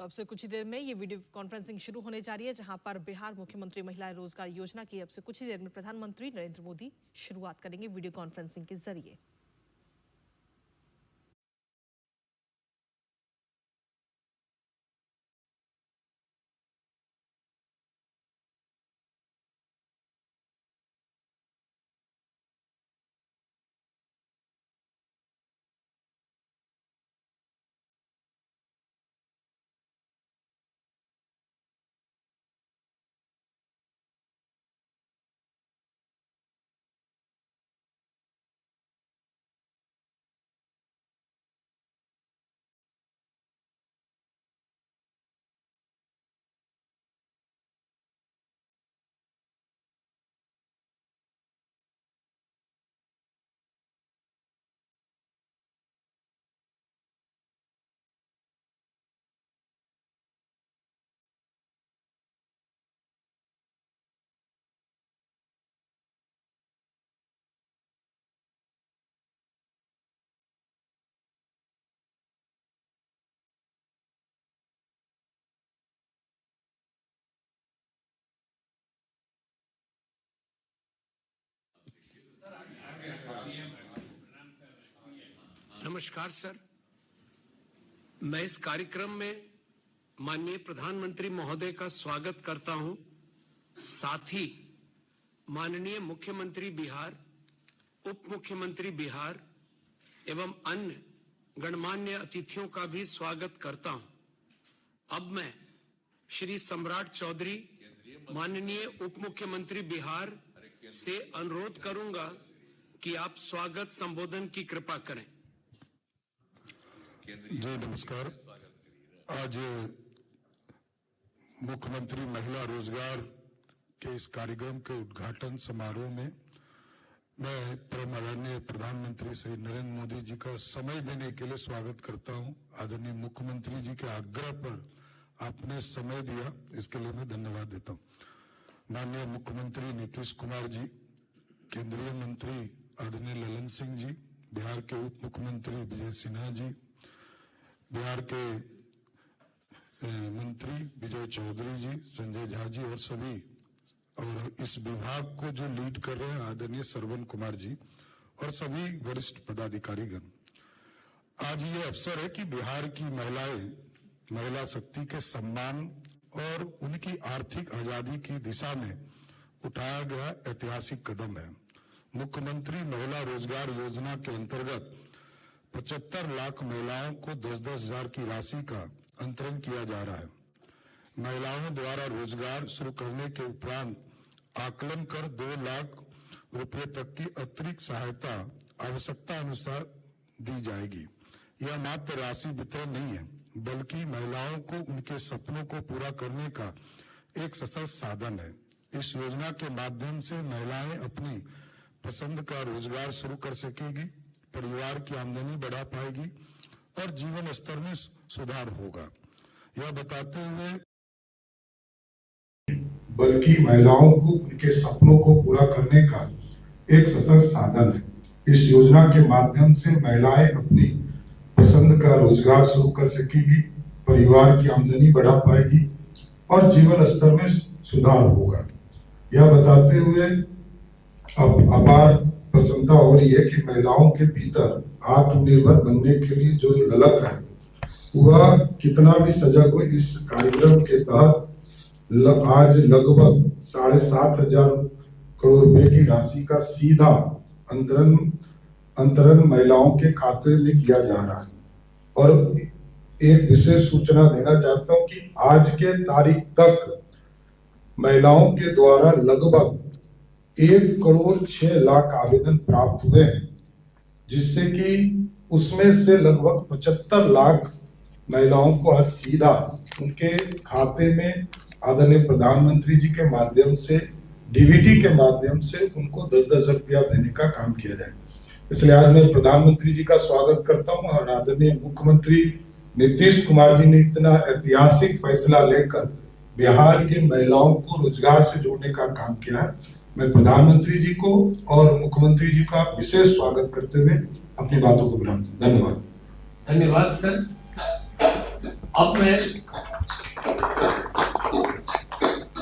तो अब से कुछ ही देर में ये वीडियो कॉन्फ्रेंसिंग शुरू होने जा रही है, जहां पर बिहार मुख्यमंत्री महिला रोजगार योजना की अब से कुछ ही देर में प्रधानमंत्री नरेंद्र मोदी शुरुआत करेंगे वीडियो कॉन्फ्रेंसिंग के जरिए। नमस्कार सर, मैं इस कार्यक्रम में माननीय प्रधानमंत्री महोदय का स्वागत करता हूं। साथ ही माननीय मुख्यमंत्री बिहार, उप मुख्यमंत्री बिहार एवं अन्य गणमान्य अतिथियों का भी स्वागत करता हूं। अब मैं श्री सम्राट चौधरी, माननीय उप मुख्यमंत्री बिहार से अनुरोध करूंगा कि आप स्वागत संबोधन की कृपा करें। जी नमस्कार। आज मुख्यमंत्री महिला रोजगार के इस कार्यक्रम के उद्घाटन समारोह में मैं परम आदरणीय प्रधानमंत्री श्री नरेंद्र मोदी जी का समय देने के लिए स्वागत करता हूं। आदरणीय मुख्यमंत्री जी के आग्रह पर आपने समय दिया, इसके लिए मैं धन्यवाद देता हूं। माननीय मुख्यमंत्री नीतीश कुमार जी, केंद्रीय मंत्री आदरणीय ललन सिंह जी, बिहार के उप मुख्यमंत्री विजय सिन्हा जी, बिहार के मंत्री विजय चौधरी जी, संजय झा जी और सभी, और इस विभाग को जो लीड कर रहे हैं आदरणीय श्रवण कुमार जी और सभी वरिष्ठ पदाधिकारीगण। आज ये अवसर है कि बिहार की महिलाएं महिला शक्ति के सम्मान और उनकी आर्थिक आजादी की दिशा में उठाया गया ऐतिहासिक कदम है। मुख्यमंत्री महिला रोजगार योजना के अंतर्गत 75 लाख महिलाओं को 10-10 हजार की राशि का अंतरण किया जा रहा है। महिलाओं द्वारा रोजगार शुरू करने के उपरांत आकलन कर 2 लाख रुपए तक की अतिरिक्त सहायता आवश्यकता अनुसार दी जाएगी। यह मात्र राशि वितरण नहीं है, बल्कि महिलाओं को उनके सपनों को पूरा करने का एक सशक्त साधन है। इस योजना के माध्यम से महिलाएं अपनी पसंद का रोजगार शुरू कर सकेगी, परिवार की आमदनी बढ़ा पाएगी और जीवन स्तर में सुधार होगा। यह बताते हुए बल्कि महिलाओं को उनके सपनों को पूरा करने का एक सशक्त साधन है। इस योजना के माध्यम से महिलाएं अपनी पसंद का रोजगार शुरू कर सकेगी, परिवार की आमदनी बढ़ा पाएगी और जीवन स्तर में सुधार होगा। यह बताते हुए अब अपार प्रसन्नता हो रही है कि महिलाओं के भीतर आत्मनिर्भर बनने के लिए जो ललक है वह कितना भी सजग हो। इस कार्यक्रम के तहत आज लगभग 7,500 करोड़ रुपए की राशि का सीधा अंतरण महिलाओं के खाते में किया जा रहा है। और एक विशेष सूचना देना चाहता हूं कि आज के तारीख तक महिलाओं के द्वारा लगभग 1,06,00,000 आवेदन प्राप्त हुए हैं, जिससे कि उसमें से लगभग 75 लाख महिलाओं को आज सीधा उनके खाते में आदरणीय प्रधानमंत्री जी के माध्यम से डीबीटी के माध्यम से उनको 10-10 रुपया देने का काम किया जाए। इसलिए आज मैं प्रधानमंत्री जी का स्वागत करता हूं और आदरणीय मुख्यमंत्री नीतीश कुमार जी ने इतना ऐतिहासिक फैसला लेकर बिहार की महिलाओं को रोजगार से जोड़ने का काम किया है। मैं प्रधानमंत्री जी को और मुख्यमंत्री जी का विशेष स्वागत करते हुए अपनी बातों को विराम। धन्यवाद। धन्यवाद सर। अब मैं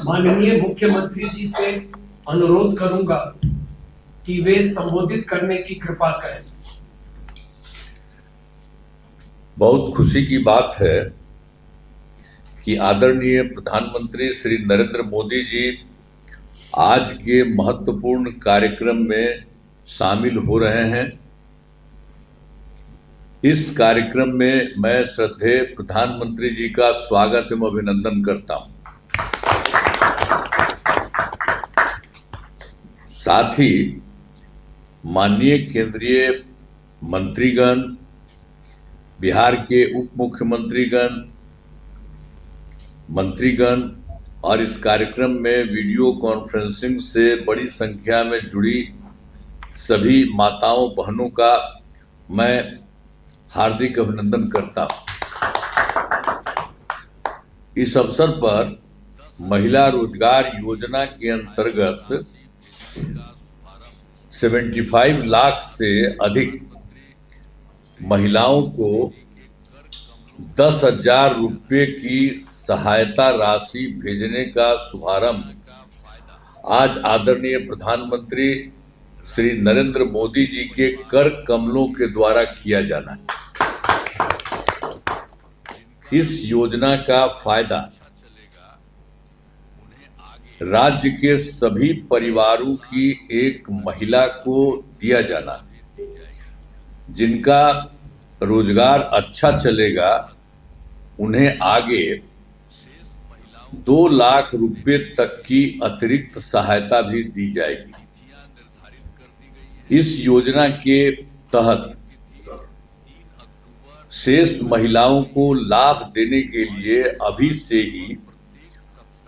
माननीय मुख्यमंत्री जी से अनुरोध करूंगा कि वे संबोधित करने की कृपा करें। बहुत खुशी की बात है कि आदरणीय प्रधानमंत्री श्री नरेंद्र मोदी जी आज के महत्वपूर्ण कार्यक्रम में शामिल हो रहे हैं। इस कार्यक्रम में मैं श्रद्धेय प्रधानमंत्री जी का स्वागत एवं अभिनंदन करता हूं। साथ ही माननीय केंद्रीय मंत्रीगण, बिहार के उप मुख्यमंत्रीगण, मंत्रीगण और इस कार्यक्रम में वीडियो कॉन्फ्रेंसिंग से बड़ी संख्या में जुड़ी सभी माताओं बहनों का मैं हार्दिक अभिनंदन करता हूं। इस अवसर पर महिला रोजगार योजना के अंतर्गत 75 लाख से अधिक महिलाओं को 10,000 रुपये की सहायता राशि भेजने का शुभारंभ आज आदरणीय प्रधानमंत्री श्री नरेंद्र मोदी जी के कर कमलों के द्वारा किया जाना है। इस योजना का फायदा राज्य के सभी परिवारों की एक महिला को दिया जाना है। जिनका रोजगार अच्छा चलेगा उन्हें आगे 2 लाख रुपए तक की अतिरिक्त सहायता भी दी जाएगी। इस योजना के तहत शेष महिलाओं को लाभ देने के लिए अभी से ही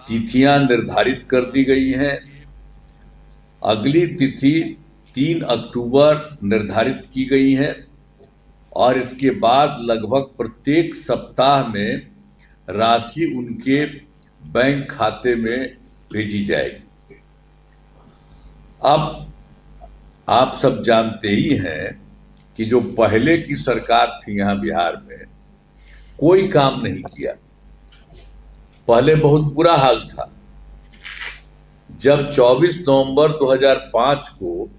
तिथियां निर्धारित कर दी गई हैं। अगली तिथि 3 अक्टूबर निर्धारित की गई है और इसके बाद लगभग प्रत्येक सप्ताह में राशि उनके बैंक खाते में भेजी जाएगी। अब आप सब जानते ही हैं कि जो पहले की सरकार थी यहाँ बिहार में, कोई काम नहीं किया। पहले बहुत बुरा हाल था। जब 24 नवंबर 2005 को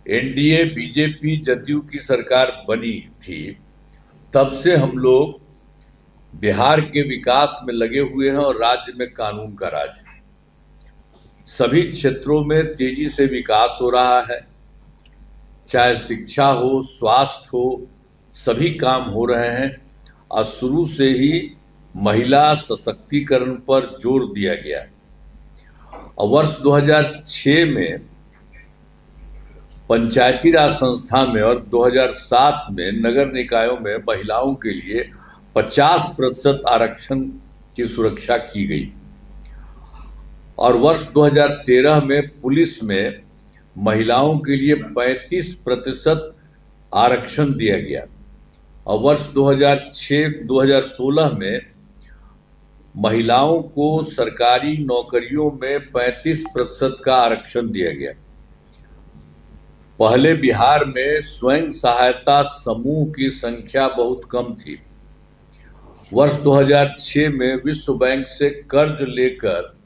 एनडीए बीजेपी जदयू की सरकार बनी थी, तब से हम लोग बिहार के विकास में लगे हुए हैं और राज्य में कानून का राज है। सभी क्षेत्रों में तेजी से विकास हो रहा है, चाहे शिक्षा हो, स्वास्थ्य हो, सभी काम हो रहे हैं और शुरू से ही महिला सशक्तिकरण पर जोर दिया गया। और वर्ष 2006 में पंचायती राज संस्था में और 2007 में नगर निकायों में महिलाओं के लिए 50% आरक्षण की सुरक्षा की गई और वर्ष 2013 में पुलिस में महिलाओं के लिए 35% आरक्षण दिया गया और वर्ष 2016 में महिलाओं को सरकारी नौकरियों में 35% का आरक्षण दिया गया। पहले बिहार में स्वयं सहायता समूह की संख्या बहुत कम थी। वर्ष 2006 में विश्व बैंक से कर्ज लेकर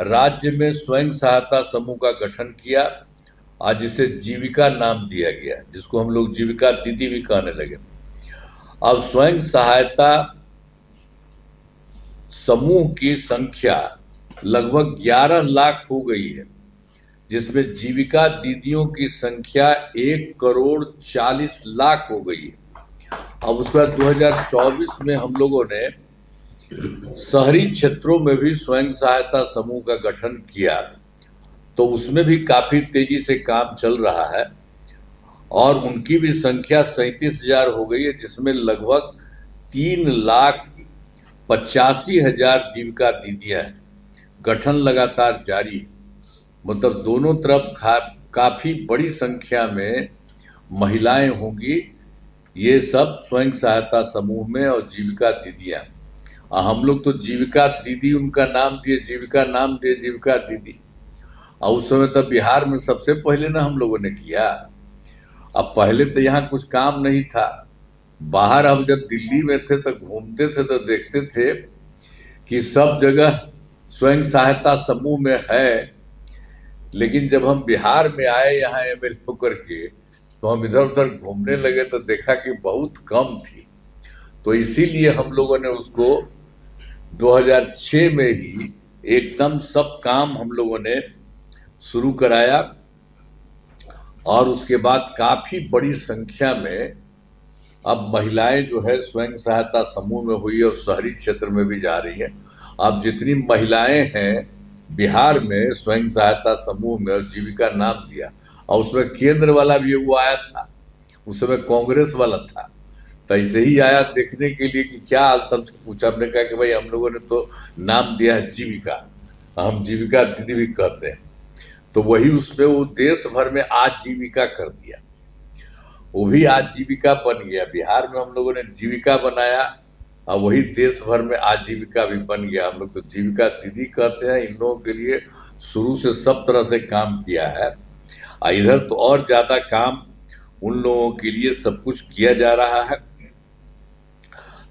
राज्य में स्वयं सहायता समूह का गठन किया, आज इसे जीविका नाम दिया गया, जिसको हम लोग जीविका दीदी भी कहने लगे। अब स्वयं सहायता समूह की संख्या लगभग 11 लाख हो गई है, जिसमें जीविका दीदियों की संख्या 1,40,00,000 हो गई है। अब उसके बाद 2024 में हम लोगों ने शहरी क्षेत्रों में भी स्वयं सहायता समूह का गठन किया, तो उसमें भी काफी तेजी से काम चल रहा है और उनकी भी संख्या 37,000 हो गई है, जिसमें लगभग 3,85,000 जीविका दीदियां हैं। गठन लगातार जारी है, मतलब दोनों तरफ काफी बड़ी संख्या में महिलाएं होंगी। ये सब स्वयं सहायता समूह में और जीविका दीदियां। हम लोग तो जीविका दीदी उनका नाम दिए, जीविका नाम दिए जीविका दीदी। और उस समय तो बिहार में सबसे पहले ना हम लोगों ने किया। अब पहले तो यहाँ कुछ काम नहीं था। बाहर हम जब दिल्ली में थे तो घूमते थे तो देखते थे कि सब जगह स्वयं सहायता समूह में है, लेकिन जब हम बिहार में आए यहाँ एमएलए होकर के, तो हम इधर उधर घूमने लगे तो देखा कि बहुत कम थी। तो इसीलिए हम लोगों ने उसको 2006 में ही एकदम सब काम हम लोगों ने शुरू कराया, और उसके बाद काफी बड़ी संख्या में अब महिलाएं जो है स्वयं सहायता समूह में हुई और शहरी क्षेत्र में भी जा रही हैं। अब जितनी महिलाएं हैं बिहार में स्वयं सहायता समूह में, और जीविका नाम दिया, और उसमें केंद्र वाला भी वो आया था, उस समय कांग्रेस वाला था, तो ऐसे ही आया देखने के लिए कि क्या हाल। तब से पूछा, हमने कहा कि भाई हम लोगों ने तो नाम दिया है जीविका, हम जीविका दीदी भी कहते हैं, तो वही उसमें वो देश भर में आजीविका कर दिया, वो भी आजीविका बन गया। बिहार में हम लोगों ने जीविका बनाया और वही देश भर में आजीविका भी बन गया। हम लोग तो जीविका दीदी कहते हैं। इन लोगों के लिए शुरू से सब तरह से काम किया है, और इधर तो और ज्यादा काम उन लोगों के लिए सब कुछ किया जा रहा है।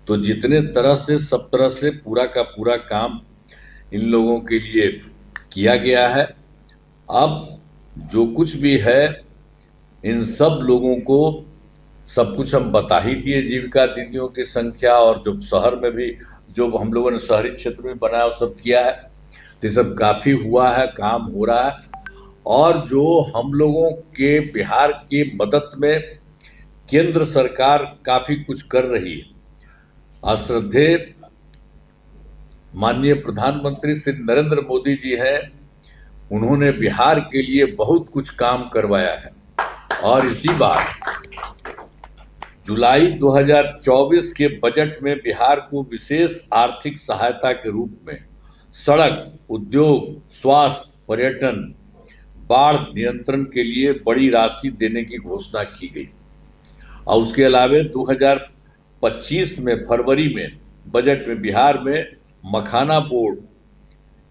तो जितने तरह से सब तरह से पूरा का पूरा काम इन लोगों के लिए किया गया है। अब जो कुछ भी है इन सब लोगों को सब कुछ हम बता ही दिए, जीविका दीदियों की संख्या, और जो शहर में भी जो हम लोगों ने शहरी क्षेत्र में बनाया वो सब किया है। तो सब काफी हुआ है, काम हो रहा है। और जो हम लोगों के बिहार की मदद में केंद्र सरकार काफी कुछ कर रही है। श्रद्धेय माननीय प्रधानमंत्री श्री नरेंद्र मोदी जी हैं, उन्होंने बिहार के लिए बहुत कुछ काम करवाया है। और इसी बार जुलाई 2024 के बजट में बिहार को विशेष आर्थिक सहायता के रूप में सड़क, उद्योग, स्वास्थ्य, पर्यटन, बाढ़ नियंत्रण के लिए बड़ी राशि देने की घोषणा की गई। और उसके अलावा 2025 में फरवरी में बजट में बिहार में मखाना बोर्ड,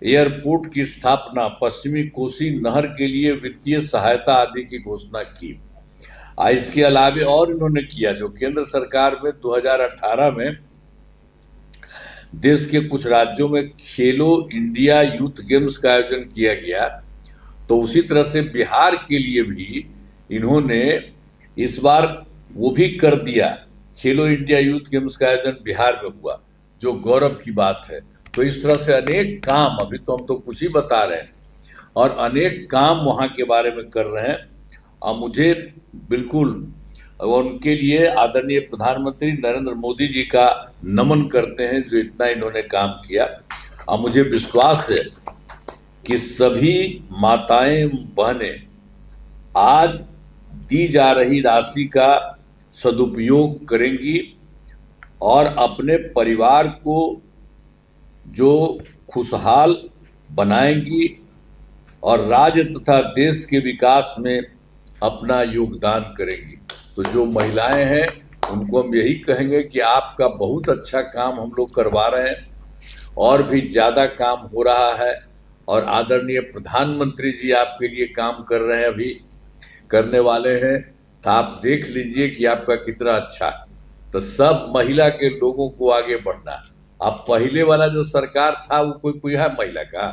एयरपोर्ट की स्थापना, पश्चिमी कोसी नहर के लिए वित्तीय सहायता आदि की घोषणा की। इसके अलावा और इन्होंने किया, जो केंद्र सरकार में 2018 में देश के कुछ राज्यों में खेलो इंडिया यूथ गेम्स का आयोजन किया गया, तो उसी तरह से बिहार के लिए भी इन्होंने इस बार वो भी कर दिया। खेलो इंडिया यूथ गेम्स का आयोजन बिहार में हुआ, जो गौरव की बात है। तो इस तरह से अनेक काम, अभी तो हम तो कुछ ही बता रहे हैं, और अनेक काम वहां के बारे में कर रहे हैं। और मुझे बिल्कुल उनके लिए आदरणीय प्रधानमंत्री नरेंद्र मोदी जी का नमन करते हैं, जो इतना इन्होंने काम किया। और मुझे विश्वास है कि सभी माताएं बहनें आज दी जा रही राशि का सदुपयोग करेंगी और अपने परिवार को जो खुशहाल बनाएंगी और राज्य तथा देश के विकास में अपना योगदान करेंगी। तो जो महिलाएं हैं उनको हम यही कहेंगे कि आपका बहुत अच्छा काम हम लोग करवा रहे हैं, और भी ज्यादा काम हो रहा है, और आदरणीय प्रधानमंत्री जी आपके लिए काम कर रहे हैं, अभी करने वाले हैं। तो आप देख लीजिए कि आपका कितना अच्छा है। तो सब महिला के लोगों को आगे बढ़ना। अब पहले वाला जो सरकार था वो कोई है महिला का?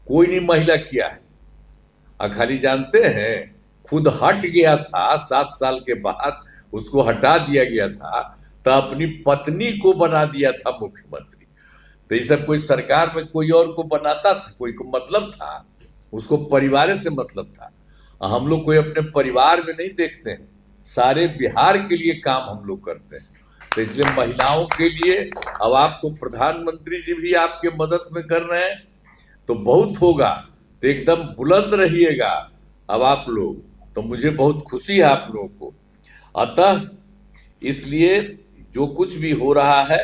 कोई नहीं महिला किया है। खाली जानते हैं खुद हट गया था, 7 साल के बाद उसको हटा दिया गया था, तो अपनी पत्नी को बना दिया था मुख्यमंत्री। तो ये सब कोई सरकार में कोई और को बनाता था, कोई को मतलब था, उसको परिवार से मतलब था। हम लोग कोई अपने परिवार में नहीं देखते हैं, सारे बिहार के लिए काम हम लोग करते हैं। तो इसलिए महिलाओं के लिए अब आपको प्रधानमंत्री जी भी आपके मदद में कर रहे हैं, तो बहुत होगा। तो एकदम बुलंद रहिएगा अब आप लोग। तो मुझे बहुत खुशी है आप लोगों को। अतः इसलिए जो कुछ भी हो रहा है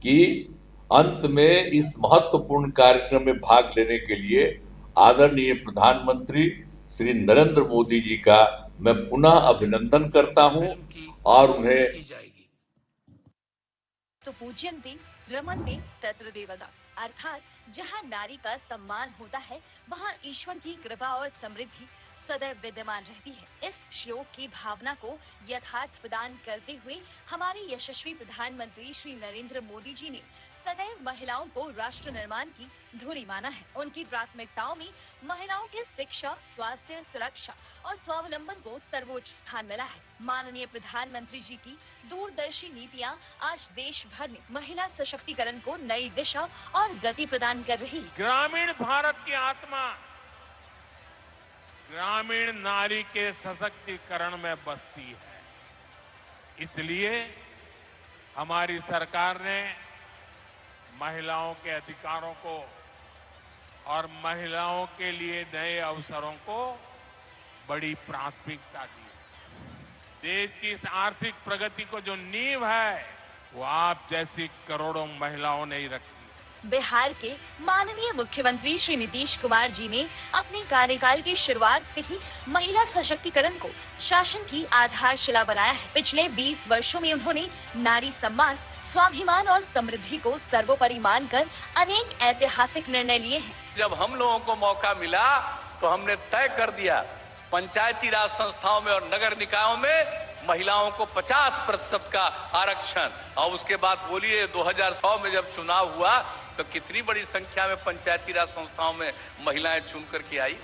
कि अंत में इस महत्वपूर्ण कार्यक्रम में भाग लेने के लिए आदरणीय प्रधानमंत्री श्री नरेंद्र मोदी जी का मैं पुनः अभिनंदन करता हूं और उन्हें तो पूज्यन्ते रमन्ते तत्र देवता, अर्थात जहाँ नारी का सम्मान होता है वहाँ ईश्वर की कृपा और समृद्धि सदैव विद्यमान रहती है। इस श्लोक की भावना को यथार्थ प्रदान करते हुए हमारे यशस्वी प्रधानमंत्री श्री नरेंद्र मोदी जी ने सदैव महिलाओं को राष्ट्र निर्माण की धुरी माना है। उनकी प्राथमिकताओं में महिलाओं की शिक्षा, स्वास्थ्य, सुरक्षा और स्वावलंबन को सर्वोच्च स्थान मिला है। माननीय प्रधानमंत्री जी की दूरदर्शी नीतियां आज देश भर में महिला सशक्तिकरण को नई दिशा और गति प्रदान कर रही है। ग्रामीण भारत की आत्मा ग्रामीण नारी के सशक्तिकरण में बसती है। इसलिए हमारी सरकार ने महिलाओं के अधिकारों को और महिलाओं के लिए नए अवसरों को बड़ी प्राथमिकता दी। देश की इस आर्थिक प्रगति को जो नींव है वो आप जैसी करोड़ों महिलाओं ने ही रखी। बिहार के माननीय मुख्यमंत्री श्री नीतीश कुमार जी ने अपने कार्यकाल की शुरुआत से ही महिला सशक्तिकरण को शासन की आधारशिला बनाया है। पिछले 20 वर्षों में उन्होंने नारी सम्मान, स्वाभिमान और समृद्धि को सर्वोपरि मानकर अनेक ऐतिहासिक निर्णय लिए हैं। जब हम लोगों को मौका मिला तो हमने तय कर दिया पंचायती राज संस्थाओं में और नगर निकायों में महिलाओं को 50% का आरक्षण। और उसके बाद बोलिए 2006 में जब चुनाव हुआ तो कितनी बड़ी संख्या में पंचायती राज संस्थाओं में महिलाएं चुन करके आई,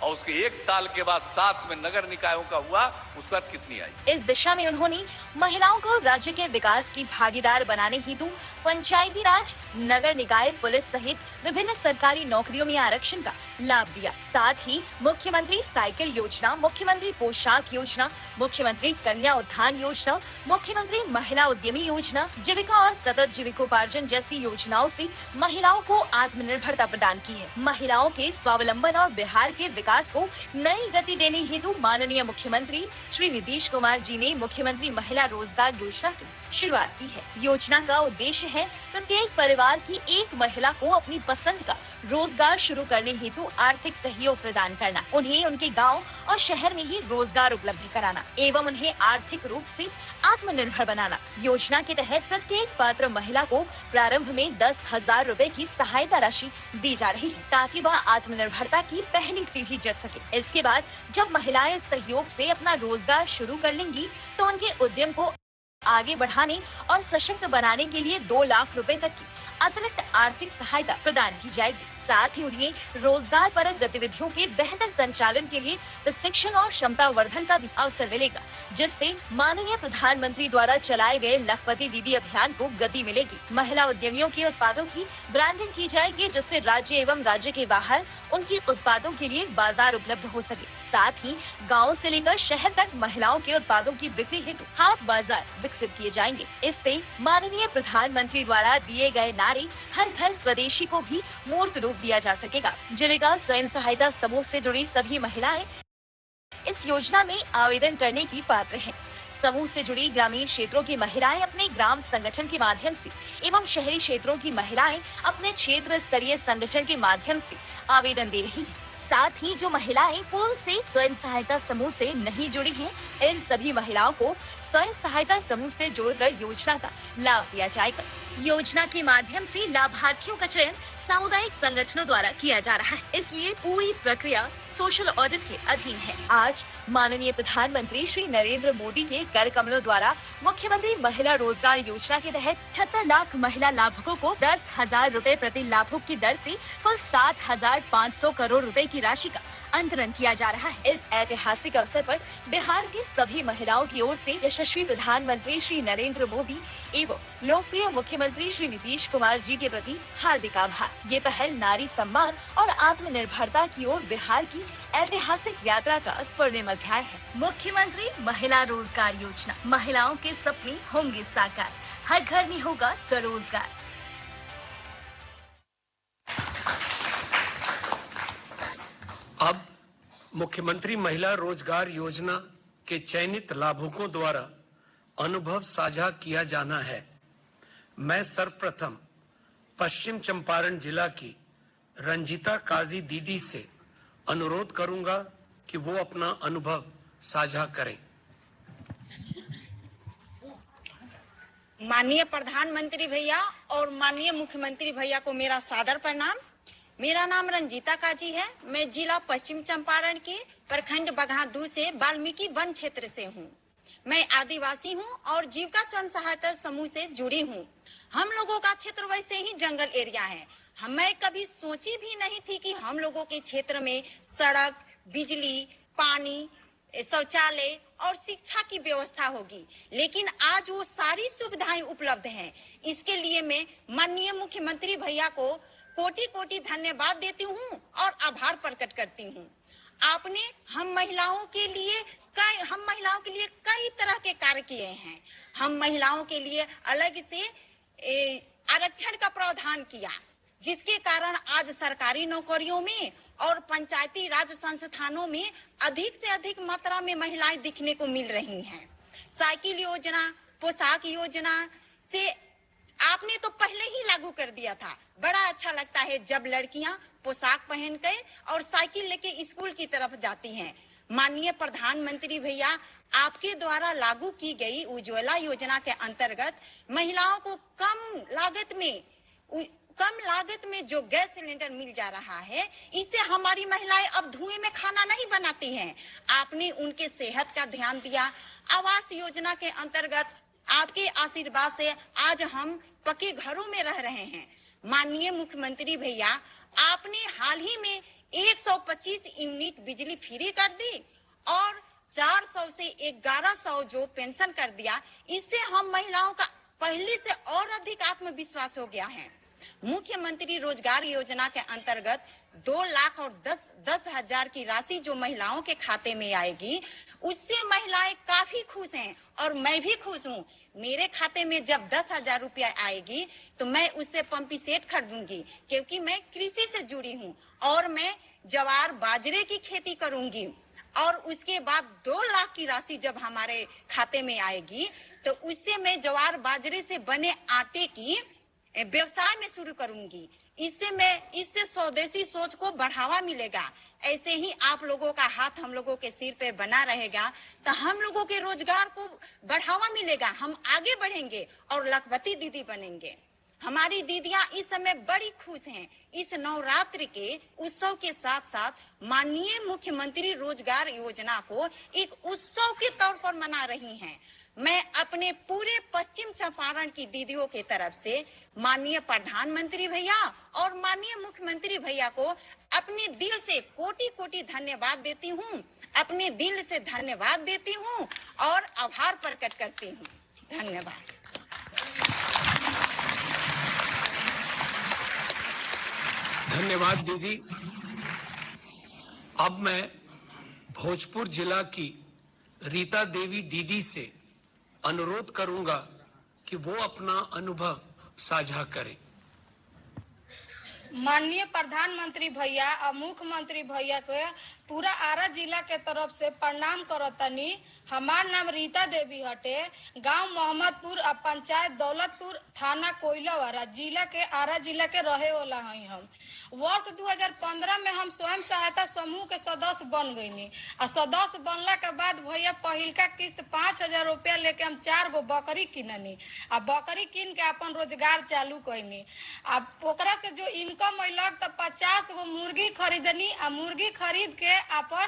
और उसके 1 साल के बाद 7 में नगर निकायों का हुआ, उसके बाद कितनी आई। इस दिशा में उन्होंने महिलाओं को राज्य के विकास की भागीदार बनाने हेतु पंचायती राज, नगर निकाय, पुलिस सहित विभिन्न सरकारी नौकरियों में आरक्षण का लाभ दिया। साथ ही मुख्यमंत्री साइकिल योजना, मुख्यमंत्री पोशाक योजना, मुख्यमंत्री कन्या उत्थान योजना, मुख्यमंत्री महिला उद्यमी योजना, जीविका और सतत जीविकोपार्जन जैसी योजनाओं से महिलाओं को आत्मनिर्भरता प्रदान की है। महिलाओं के स्वावलंबन और बिहार के विकास को नई गति देने हेतु माननीय मुख्यमंत्री श्री नीतीश कुमार जी ने मुख्यमंत्री महिला रोजगार योजना की शुरुआत की है। योजना का उद्देश्य है प्रत्येक परिवार की एक महिला को अपनी पसंद का रोजगार शुरू करने हेतु आर्थिक सहयोग प्रदान करना, उन्हें उनके गांव और शहर में ही रोजगार उपलब्ध कराना एवं उन्हें आर्थिक रूप से आत्मनिर्भर बनाना। योजना के तहत प्रत्येक पात्र महिला को प्रारंभ में 10,000 रुपए की सहायता राशि दी जा रही है ताकि वह आत्मनिर्भरता की पहली सीढ़ी चढ़ सके। इसके बाद जब महिलाएं सहयोग से अपना रोजगार शुरू कर लेंगी तो उनके उद्यम को आगे बढ़ाने और सशक्त बनाने के लिए 2 लाख रुपए तक की अतिरिक्त आर्थिक सहायता प्रदान की जाएगी। साथ ही उन्हें रोजगार परक गतिविधियों के बेहतर संचालन के लिए प्रशिक्षण और क्षमता वर्धन का भी अवसर मिलेगा, जिससे माननीय प्रधानमंत्री द्वारा चलाए गए लखपति दीदी अभियान को गति मिलेगी। महिला उद्यमियों के उत्पादों की ब्रांडिंग की जाएगी, जिससे राज्य एवं राज्य के बाहर उनके उत्पादों के लिए बाजार उपलब्ध हो सके। साथ ही गाँव से लेकर शहर तक महिलाओं के उत्पादों की बिक्री हेतु हाट बाजार विकसित किए जाएंगे। इससे माननीय प्रधानमंत्री द्वारा दिए गए नारे हर घर स्वदेशी को भी मूर्त रूप दिया जा सकेगा। जीविका स्वयं सहायता समूह से जुड़ी सभी महिलाएं इस योजना में आवेदन करने की पात्र हैं। समूह से जुड़ी ग्रामीण क्षेत्रों की महिलाएं अपने ग्राम संगठन के माध्यम से एवं शहरी क्षेत्रों की महिलाएं अपने क्षेत्र स्तरीय संगठन के माध्यम से आवेदन दे रही हैं। साथ ही जो महिलाएं पूर्व से स्वयं सहायता समूह से नहीं जुड़ी हैं, इन सभी महिलाओं को स्वयं सहायता समूह से जोड़कर योजना का लाभ दिया जाएगा। योजना के माध्यम से लाभार्थियों का चयन सामुदायिक संगठनों द्वारा किया जा रहा है, इसलिए पूरी प्रक्रिया सोशल ऑडिट के अधीन है। आज माननीय प्रधानमंत्री श्री नरेंद्र मोदी के कर कमलों द्वारा मुख्यमंत्री महिला रोजगार योजना के तहत 78 लाख महिला लाभुकों को 10,000 रुपए प्रति लाभुक की दर से कुल 7,500 करोड़ रुपए की राशि का अंतरण किया जा रहा है। इस ऐतिहासिक अवसर पर बिहार की सभी महिलाओं की ओर से यशस्वी प्रधानमंत्री श्री नरेंद्र मोदी एवं लोकप्रिय मुख्यमंत्री श्री नीतीश कुमार जी के प्रति हार्दिक आभार। ये पहल नारी सम्मान और आत्मनिर्भरता की ओर बिहार की ऐतिहासिक यात्रा का स्वर्णिम अध्याय है। मुख्यमंत्री महिला रोजगार योजना, महिलाओं के सपने होंगे साकार, हर घर में होगा स्वरोजगार। अब मुख्यमंत्री महिला रोजगार योजना के चयनित लाभुकों द्वारा अनुभव साझा किया जाना है। मैं सर्वप्रथम पश्चिम चंपारण जिला की रंजीता काजी दीदी से अनुरोध करूंगा कि वो अपना अनुभव साझा करें। माननीय प्रधानमंत्री भैया और माननीय मुख्यमंत्री भैया को मेरा सादर प्रणाम। मेरा नाम रंजीता काजी है। मैं जिला पश्चिम चंपारण के प्रखंड बगहा 2 से वाल्मीकि वन क्षेत्र से हूँ। मैं आदिवासी हूँ और जीविका स्वयं सहायता समूह से जुड़ी हूँ। हम लोगों का क्षेत्र वैसे ही जंगल एरिया है। मैं कभी सोची भी नहीं थी कि हम लोगों के क्षेत्र में सड़क, बिजली, पानी, शौचालय और शिक्षा की व्यवस्था होगी, लेकिन आज वो सारी सुविधाएं उपलब्ध हैं। इसके लिए मैं माननीय मुख्यमंत्री भैया को कोटि कोटि धन्यवाद देती हूँ और आभार प्रकट करती हूँ। आपने हम महिलाओं के लिए कई तरह के कार्य किए हैं। हम महिलाओं के लिए अलग से आरक्षण का प्रावधान किया, जिसके कारण आज सरकारी नौकरियों में और पंचायती राज संस्थानों में अधिक से अधिक मात्रा में महिलाएं दिखने को मिल रही हैं। साइकिल योजना, पोशाक योजना से आपने तो पहले ही लागू कर दिया था। बड़ा अच्छा लगता है जब लड़कियां पोशाक पहन कर और साइकिल लेके स्कूल की तरफ जाती हैं। माननीय प्रधानमंत्री भैया, आपके द्वारा लागू की गई उज्ज्वला योजना के अंतर्गत महिलाओं को कम लागत में जो गैस सिलेंडर मिल जा रहा है, इससे हमारी महिलाएं अब धुएं में खाना नहीं बनाती हैं। आपने उनके सेहत का ध्यान दिया। आवास योजना के अंतर्गत आपके आशीर्वाद से आज हम पक्के घरों में रह रहे हैं। माननीय मुख्यमंत्री भैया, आपने हाल ही में 125 यूनिट बिजली फ्री कर दी और 400 से 1100 जो पेंशन कर दिया। इससे हम महिलाओं का पहले से और अधिक आत्मविश्वास हो गया है। मुख्यमंत्री रोजगार योजना के अंतर्गत 2,10,10,000 की राशि जो महिलाओं के खाते में आएगी, उससे महिलाएं काफी खुश हैं और मैं भी खुश हूँ। मेरे खाते में जब 10,000 रुपया आएगी तो मैं उससे पंपी सेट खरीदूंगी, क्योंकि मैं कृषि से जुड़ी हूँ और मैं ज्वार बाजरे की खेती करूंगी। और उसके बाद 2 लाख की राशि जब हमारे खाते में आएगी तो उससे मैं ज्वार बाजरे से बने आटे की व्यवसाय में शुरू करूंगी। इससे स्वदेशी सोच को बढ़ावा मिलेगा। ऐसे ही आप लोगों का हाथ हम लोगों के सिर पे बना रहेगा तो हम लोगों के रोजगार को बढ़ावा मिलेगा, हम आगे बढ़ेंगे और लखपति दीदी बनेंगे। हमारी दीदियां इस समय बड़ी खुश हैं। इस नवरात्रि के उत्सव के साथ साथ माननीय मुख्यमंत्री रोजगार योजना को एक उत्सव के तौर पर मना रही हैं। मैं अपने पूरे पश्चिम चंपारण की दीदियों के तरफ से माननीय प्रधानमंत्री भैया और माननीय मुख्यमंत्री भैया को अपने दिल से कोटि कोटि धन्यवाद देती हूँ, अपने दिल से धन्यवाद देती हूँ और आभार प्रकट करती हूँ। धन्यवाद। धन्यवाद दीदी। अब मैं भोजपुर जिला की रीता देवी दीदी से अनुरोध करूंगा कि वो अपना अनुभव साझा करें। माननीय प्रधानमंत्री भैया और मुख्यमंत्री भैया के पूरा आरा जिला के तरफ से प्रणाम करतनी। हमार नाम रीता देवी हटे, गांव मोहम्मदपुर और पंचायत दौलतपुर, थाना कोइलावाड़ा, जिला के आरा जिला के रहे वाला हई। हम वर्ष 2015 में हम स्वयं सहायता समूह के सदस्य बन गईनी और सदस्य बनला के बाद भैया पहिलका किस्त 5,000 रुपया लेके हम 4 गो बकरी किननी और बकरी किन के अपन रोजगार चालू कैनी। अब ओकरा से जो इनकम अइलक तो 50 गो मुर्गी खरीदनी और मुर्गी खरीद के अपन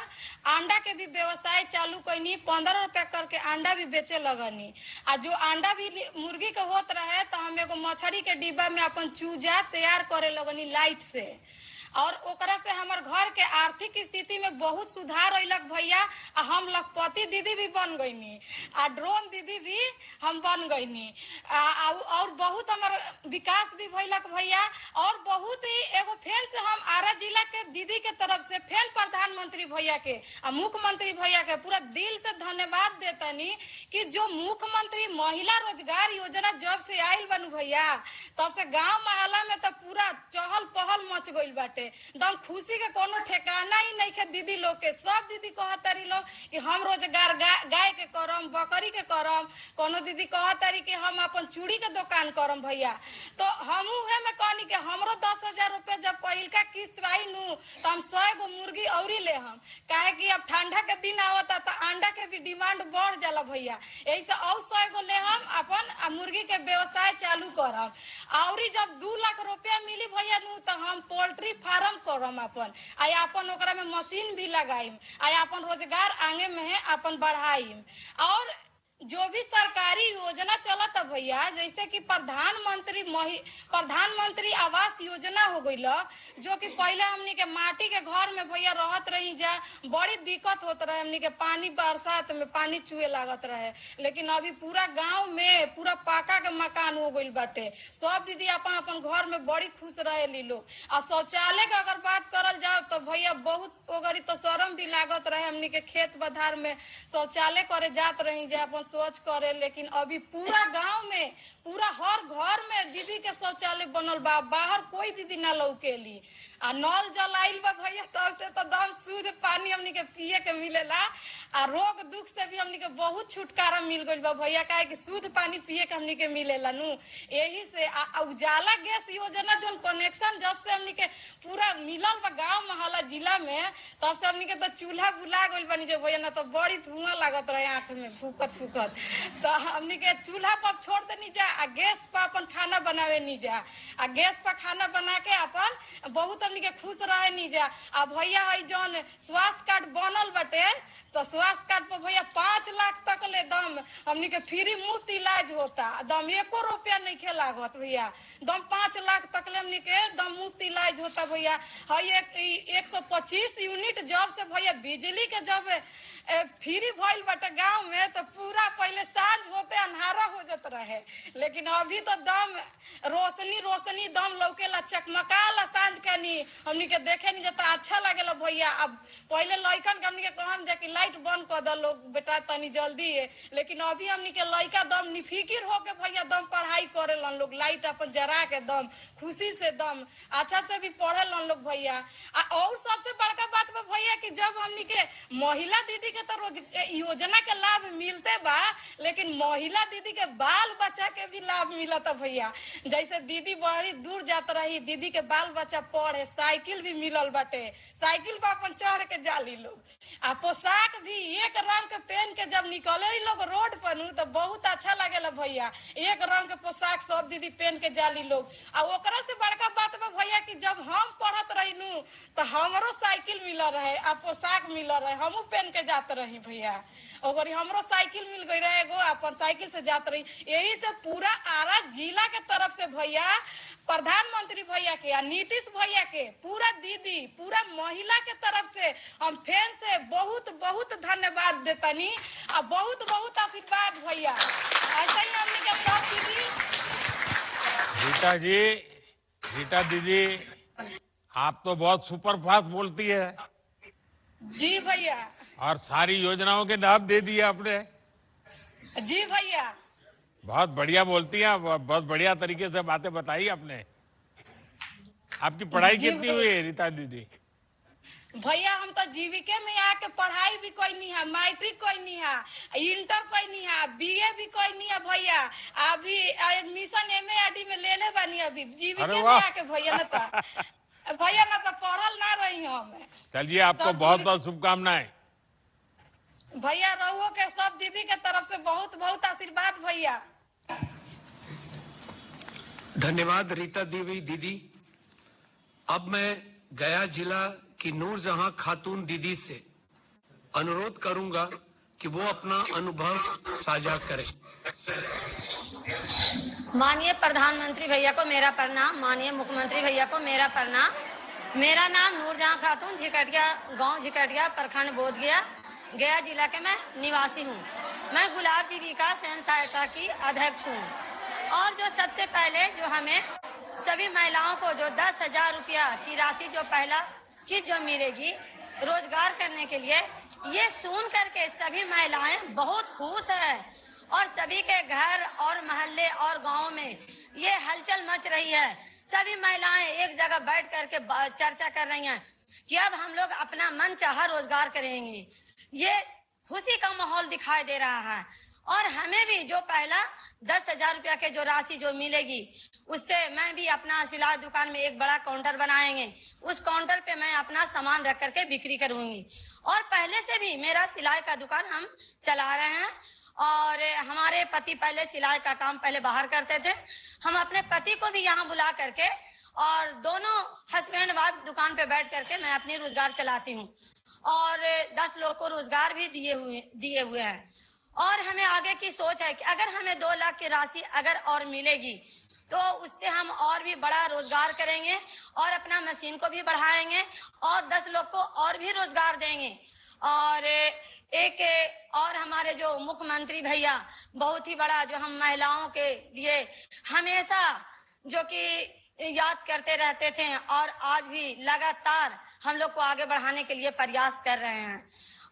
अंडा के भी व्यवसाय चालू कैनी। 15 रुपया करके अंडा भी बेचे लगनी और जो अंडा भी मुर्गी के होत रहे तो हम एगो मछली के डिब्बा में अपन चूजा तैयार करे लगनी लाइट से। और ओकरा से हमार घर के आर्थिक स्थिति में बहुत सुधार अइलक भैया। हम लखपति दीदी भी बन गईनी आ ड्रोन दीदी भी हम बन गईनी और बहुत हमार विकास भी भइलक भैया। और बहुत ही एगो फेल से हम आरा जिला के दीदी के तरफ से फेल प्रधानमंत्री भैया के और मुख्यमंत्री भैया के पूरा दिल से धन्यवाद देतनी कि जो मुख्यमंत्री महिला रोजगार योजना जब से आयल बनू भैया तब से गांव मोहल्ला में तो पूरा चहल पहल मच गइल बाटे। एकदम खुशी के कोनो ठिकाना ही नहीं है दीदी लोग के। सब दीदी कहतारी लोग कि हम रोजगार गाय के करम, बकरी के करम। कोनो दीदी कहतारी कि हम अपन चूड़ी के दुकान करम भैया। तो हम उहे में कहनी कि हमरो 10,000 रुपया जब पहिलका किस्त आई नु तो हम 100 गो मुर्गी औरी ले हम, काहे कि अब ठंडा के दिन आवता तो अंडा के भी डिमांड बढ़ जाला भैया। ऐसे और 100 गो ले हम अपन मुर्गी के व्यवसाय चालू करम। औरी जब 2 लाख रुपया मिली भैया नु तो हम पोल्ट्री फार्म करम अपन अपन ओकरा में मशीन भी लगाइम अपन रोजगार आगे में है अपन बढ़ाइम। और जो भी सरकारी योजना चलत है भैया, जैसे कि प्रधानमंत्री आवास योजना हो गई, जो कि पहले हमनी के माटी के घर में भैया रहत रही जा, बड़ी दिक्कत होत रहे, हमनी के पानी बरसात में पानी चुए लागत रहे। लेकिन अभी पूरा गांव में पूरा पाका के मकान हो गई बाटे, सब दीदी अपन अपन घर में बड़ी खुश रहे लोग। और शौचालय के अगर बात करल जाओ तो भैया बहुत ओगरी तो शर्म भी लागत रहे, हमनी के खेत बधार में शौचालय करे जात रही जा अपन सोच करे। लेकिन अभी पूरा गांव में पूरा हर घर में दीदी के शौचालय बनल बा, बाहर कोई दीदी ना लौकेली। आ नल जल आइल बा भैया, तब से तो दम शुद्ध पानी हमनी के पिए के मिलेला। आ रोग दुख से भी हमनी के बहुत छुटकारा मिल गइल बा भैया, काहे कि शुद्ध पानी पिए के हमनी के मिलेला नु। यही से उजाला गैस योजना जो कनेक्शन जब से हमनी के पूरा मिलल बा गांव मोहल्ला जिला में, तब से हमनी के तो चूल्हा बुला गइल बानी जो भैया, ना तो बड़ी धुआं लागत रहे आंख में फूकत फूकत। तो हमनी के चूल्हा पर छोड़ देनी जा, आ गैस पर अपन खाना बनावे नी जा, आ गैस पर खाना बना के अपन बहुत हमनी के खुश रहे नी जा। आ भैया है जौन स्वास्थ्य कार्ड बनल बटे, तो स्वास्थ्य कार्ड पर भैया 5 लाख तक ले दम हमनी के फ्री मुफ्त इलाज होता, दम 1 रुपया नहीं खे लागत भैया, दम 5 लाख तक ले हमनी के दम मुफ्त इलाज होता भैया। है 125 यूनिट जब से भैया बिजली के जब फ्री भइल बटे गांव में, तो पूरा पहले सांझ होते अंधारा हो जात रहे, लेकिन अभी तो दम रोशनी दम लौकेला, चकमकाला सांझ के नी हमनी के देखे नहीं जाता, अच्छा लगेला भैया। अब पहले लइकन के हमनी के कहम जा कि लाइट बंद कर दो लोग बेटा तनी जल्दी है, लेकिन अभी हमनी के लइका दम निफिकिर होके भैया दम पढ़ाई करेलन लोग, लाइट अपन जरा के दम खुशी से दम अच्छा से भी पढ़ेलन लोग भैया। और सबसे बड़का बात बा भैया कि जब हमनी के महिला दीदी के तो रोज योजना के लाभ मिलते बा, लेकिन महिला दीदी के बाल बच्चा के भी लाभ मिलता भैया। जैसे दीदी बड़ी दूर जात रही, दीदी के बाल बच्चा पढ़े, साइकिल भी मिलल बाटे, साइकिल पर अपन चढ़ के जाली लोग। आ पोशाक भी एक रंग के पहन के जब निकले लोग रोड पर नु, तो बहुत अच्छा लगेला भैया, एक रंग के पोशाक सब दीदी पहन के जाली लोग। आ ओकरा से बड़का बात बा भैया कि जब हम पढ़त रही नु, तो हमरो साइकिल मिल रहे, आ पोशाक मिल रहे, हमू पहन के जात रही भैया। और हमरो साइकिल मिल गई रहे एगो, अपन साइकिल से जात रही। यही से पूरा आरा जिला के तरफ से भैया प्रधानमंत्री भैया के या नीतीश भैया के पूरा दीदी पूरा महिला के तरफ से हम फिर से बहुत बहुत धन्यवाद देतनी, और बहुत बहुत आशीर्वाद भैया। ऐसा ही हमने के सब दीदी। रीता दीदी, आप तो बहुत सुपर फास्ट बोलती है जी भैया, और सारी योजनाओं के लाभ दे दिए आपने। जी भैया, बहुत बढ़िया बोलती हैं, बहुत बढ़िया तरीके से बातें बताई आपने। आपकी पढ़ाई कितनी हुई है रीता दीदी? भैया हम तो जीविका में आके पढ़ाई भी कोई नहीं है, मैट्रिक कोई नहीं है, इंटर कोई नहीं है, BA भी कोई नहीं है भैया। अभी एडमिशन MA में ले ले बनी अभी जीविका में आके भैया, ना तो पढ़ल ना रही हम। चलिए, आपको बहुत बहुत शुभकामनाएं भैया। रहुओ के सब दीदी के तरफ से बहुत बहुत आशीर्वाद भैया। धन्यवाद रीता देवी दीदी। अब मैं गया जिला की नूरजहां खातून दीदी से अनुरोध करूंगा कि वो अपना अनुभव साझा करें। माननीय प्रधानमंत्री भैया को मेरा प्रणाम, माननीय मुख्यमंत्री भैया को मेरा प्रणाम। मेरा नाम नूरजहां खातून, झिकटिया गांव, झिकटिया प्रखंड बोधगया, गया जिला के मैं निवासी हूँ। मैं गुलाब जीविका स्वयं सहायता की अध्यक्ष हूँ। और जो सबसे पहले जो हमें सभी महिलाओं को जो 10,000 रुपया की राशि जो पहला किस्त जो मिलेगी रोजगार करने के लिए, ये सुन करके सभी महिलाएं बहुत खुश हैं। और सभी के घर और मोहल्ले और गांव में ये हलचल मच रही है। सभी महिलाएं एक जगह बैठ करके चर्चा कर रही हैं कि अब हम लोग अपना मन चाहा रोजगार करेंगे। ये खुशी का माहौल दिखाई दे रहा है। और हमें भी जो पहला 10,000 रुपया के जो राशि जो मिलेगी, उससे मैं भी अपना सिलाई दुकान में एक बड़ा काउंटर बनाएंगे। उस काउंटर पे मैं अपना सामान रख करके बिक्री करूंगी। और पहले से भी मेरा सिलाई का दुकान हम चला रहे हैं। और हमारे पति पहले सिलाई का काम पहले बाहर करते थे, हम अपने पति को भी यहाँ बुला करके और दोनों हस्बैंड वाइफ दुकान पे बैठ करके मैं अपनी रोजगार चलाती हूँ। और 10 लोग को रोजगार भी दिए हुए हैं। और हमें आगे की सोच है कि अगर हमें 2 लाख की राशि अगर और मिलेगी तो उससे हम और भी बड़ा रोजगार करेंगे और अपना मशीन को भी बढ़ाएंगे और 10 लोग को और भी रोजगार देंगे। और एक और हमारे जो मुख्यमंत्री भैया बहुत ही बड़ा जो हम महिलाओं के लिए हमेशा जो कि याद करते रहते थे और आज भी लगातार हम लोग को आगे बढ़ाने के लिए प्रयास कर रहे हैं।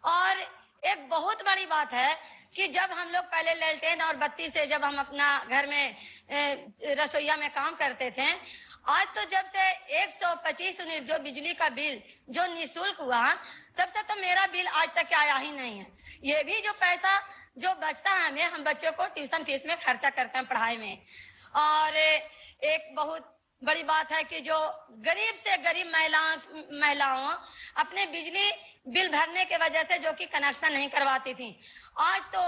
और एक बहुत बड़ी बात है कि जब हम लोग पहले लैलटेन और बत्ती से जब हम अपना घर में रसोईया में काम करते थे, आज तो जब से 125 यूनिट जो बिजली का बिल जो निःशुल्क हुआ तब से तो मेरा बिल आज तक आया ही नहीं है। ये भी जो पैसा जो बचता है हमें, हम बच्चों को ट्यूशन फीस में खर्चा करते हैं पढ़ाई में। और एक बहुत बड़ी बात है कि जो गरीब से गरीब महिलाओं अपने बिजली बिल भरने के वजह से जो कि कनेक्शन नहीं करवाती थी, आज तो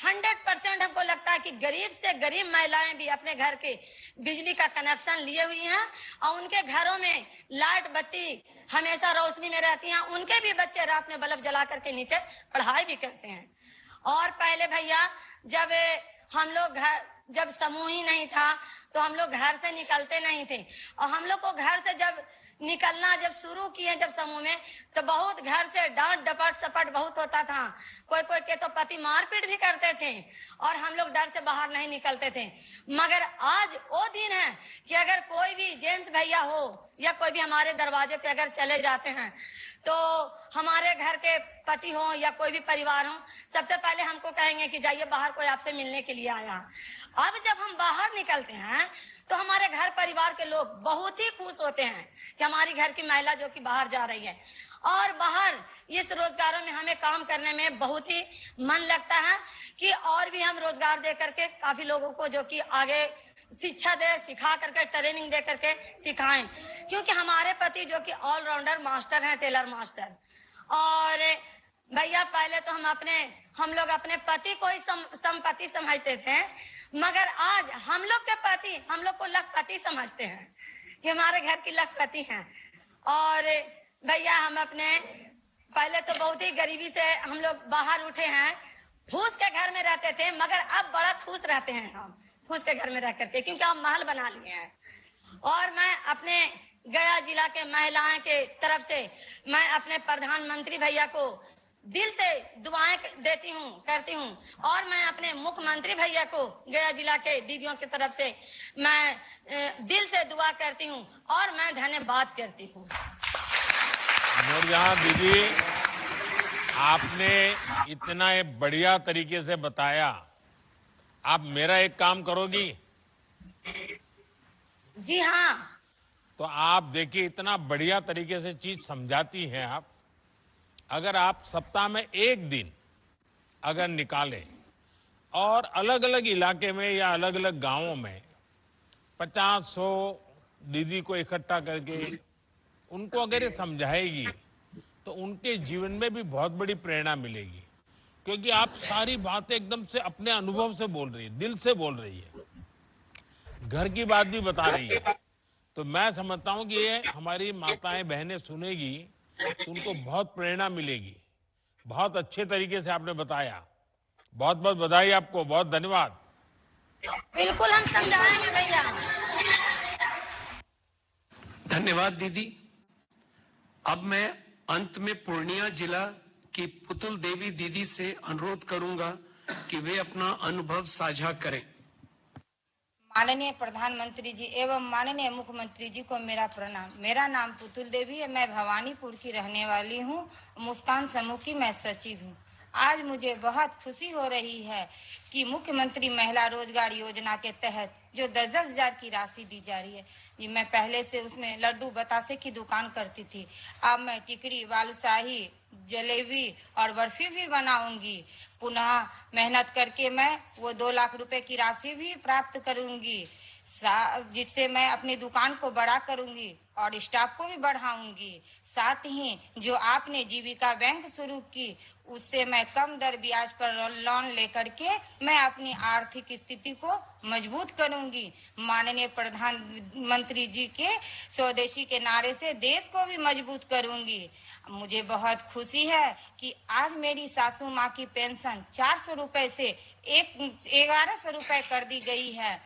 100% हमको लगता है कि गरीब से गरीब महिलाएं भी अपने घर के बिजली का कनेक्शन लिए हुई हैं और उनके घरों में लाइट बत्ती हमेशा रोशनी में रहती हैं। उनके भी बच्चे रात में बल्ब जला करके नीचे पढ़ाई भी करते हैं। और पहले भैया जब हम लोग जब समूह ही नहीं था तो हम लोग घर से निकलते नहीं थे और हम लोग को घर से जब निकलना जब शुरू किए जब समूह में तो बहुत घर से डांट डपट सपट बहुत होता था। कोई कोई के तो पति मारपीट भी करते थे और हम लोग डर से बाहर नहीं निकलते थे। मगर आज वो दिन है कि अगर कोई भी जेंट्स भैया हो या कोई भी हमारे दरवाजे पे अगर चले जाते हैं तो हमारे घर के पति हो या कोई भी परिवार हो, सबसे पहले हमको कहेंगे कि जाइए बाहर, कोई आपसे मिलने के लिए आया। अब जब हम बाहर निकलते हैं तो हमारे घर परिवार के लोग बहुत ही खुश होते हैं कि हमारी घर की महिला जो कि बाहर जा रही है। और बाहर इस रोजगारों में हमें काम करने में बहुत ही मन लगता है कि और भी हम रोजगार दे करके काफी लोगों को जो कि आगे शिक्षा दे, सिखा करके ट्रेनिंग दे करके सिखाएं, क्योंकि हमारे पति जो कि ऑलराउंडर मास्टर हैं, टेलर मास्टर। और भैया पहले तो हम लोग अपने पति को ही संपत्ति समझते थे, मगर आज हम लोग के पति हम लोग को लखपति समझते हैं कि हमारे घर की लखपति हैं। और भैया हम अपने पहले तो बहुत ही गरीबी से हम लोग बाहर उठे हैं, फूस के घर में रहते थे, मगर अब बड़ा खुश रहते हैं हम फूस के घर में रह करके, क्योंकि हम महल बना लिए हैं। और मैं अपने गया जिला के महिलाओं के तरफ से मैं अपने प्रधानमंत्री भैया को दिल से दुआएं देती हूँ, करती हूँ। और मैं अपने मुख्यमंत्री भैया को गया जिला के दीदियों की तरफ से मैं दिल से दुआ करती हूँ और मैं धन्यवाद करती हूँ। नूरजहां दीदी, आपने इतना बढ़िया तरीके से बताया, आप मेरा एक काम करोगी? जी हाँ। तो आप देखिए, इतना बढ़िया तरीके से चीज समझाती हैं आप। अगर आप सप्ताह में एक दिन अगर निकालें और अलग अलग इलाके में या अलग अलग गांवों में 50-100 दीदी को इकट्ठा करके उनको अगर ये समझाएगी तो उनके जीवन में भी बहुत बड़ी प्रेरणा मिलेगी, क्योंकि आप सारी बातें एकदम से अपने अनुभव से बोल रही है, दिल से बोल रही है, घर की बात भी बता रही है। तो मैं समझता हूं कि ये हमारी माताएं बहनें सुनेगी तो उनको बहुत प्रेरणा मिलेगी। बहुत अच्छे तरीके से आपने बताया, बहुत बहुत बधाई आपको, बहुत धन्यवाद। बिल्कुल हम समझाएंगे भैया। धन्यवाद दीदी। अब मैं अंत में पूर्णिया जिला की पुतुल देवी दीदी से अनुरोध करूंगा कि वे अपना अनुभव साझा करें। माननीय प्रधानमंत्री जी एवं माननीय मुख्यमंत्री जी को मेरा प्रणाम। मेरा नाम पुतुल देवी है, मैं भवानीपुर की रहने वाली हूँ, मुस्कान समूह की मैं सचिव हूँ। आज मुझे बहुत खुशी हो रही है कि मुख्यमंत्री महिला रोजगार योजना के तहत जो 10-10 हजार की राशि दी जा रही है। ये मैं पहले से उसमें लड्डू बतासे की दुकान करती थी, अब मैं टिकरी, बालूशाही, जलेबी और बर्फी भी बनाऊंगी। पुनः मेहनत करके मैं वो 2 लाख रुपए की राशि भी प्राप्त करूंगी, जिससे मैं अपनी दुकान को बड़ा करूंगी और स्टाफ को भी बढ़ाऊंगी। साथ ही जो आपने जीविका बैंक शुरू की उससे मैं कम दर ब्याज पर लोन लेकर के मैं अपनी आर्थिक स्थिति को मजबूत करूंगी। माननीय प्रधानमंत्री जी के स्वदेशी के नारे से देश को भी मजबूत करूंगी। मुझे बहुत खुशी है कि आज मेरी सासू माँ की पेंशन 400 रुपए से 1100 रुपए कर दी गई है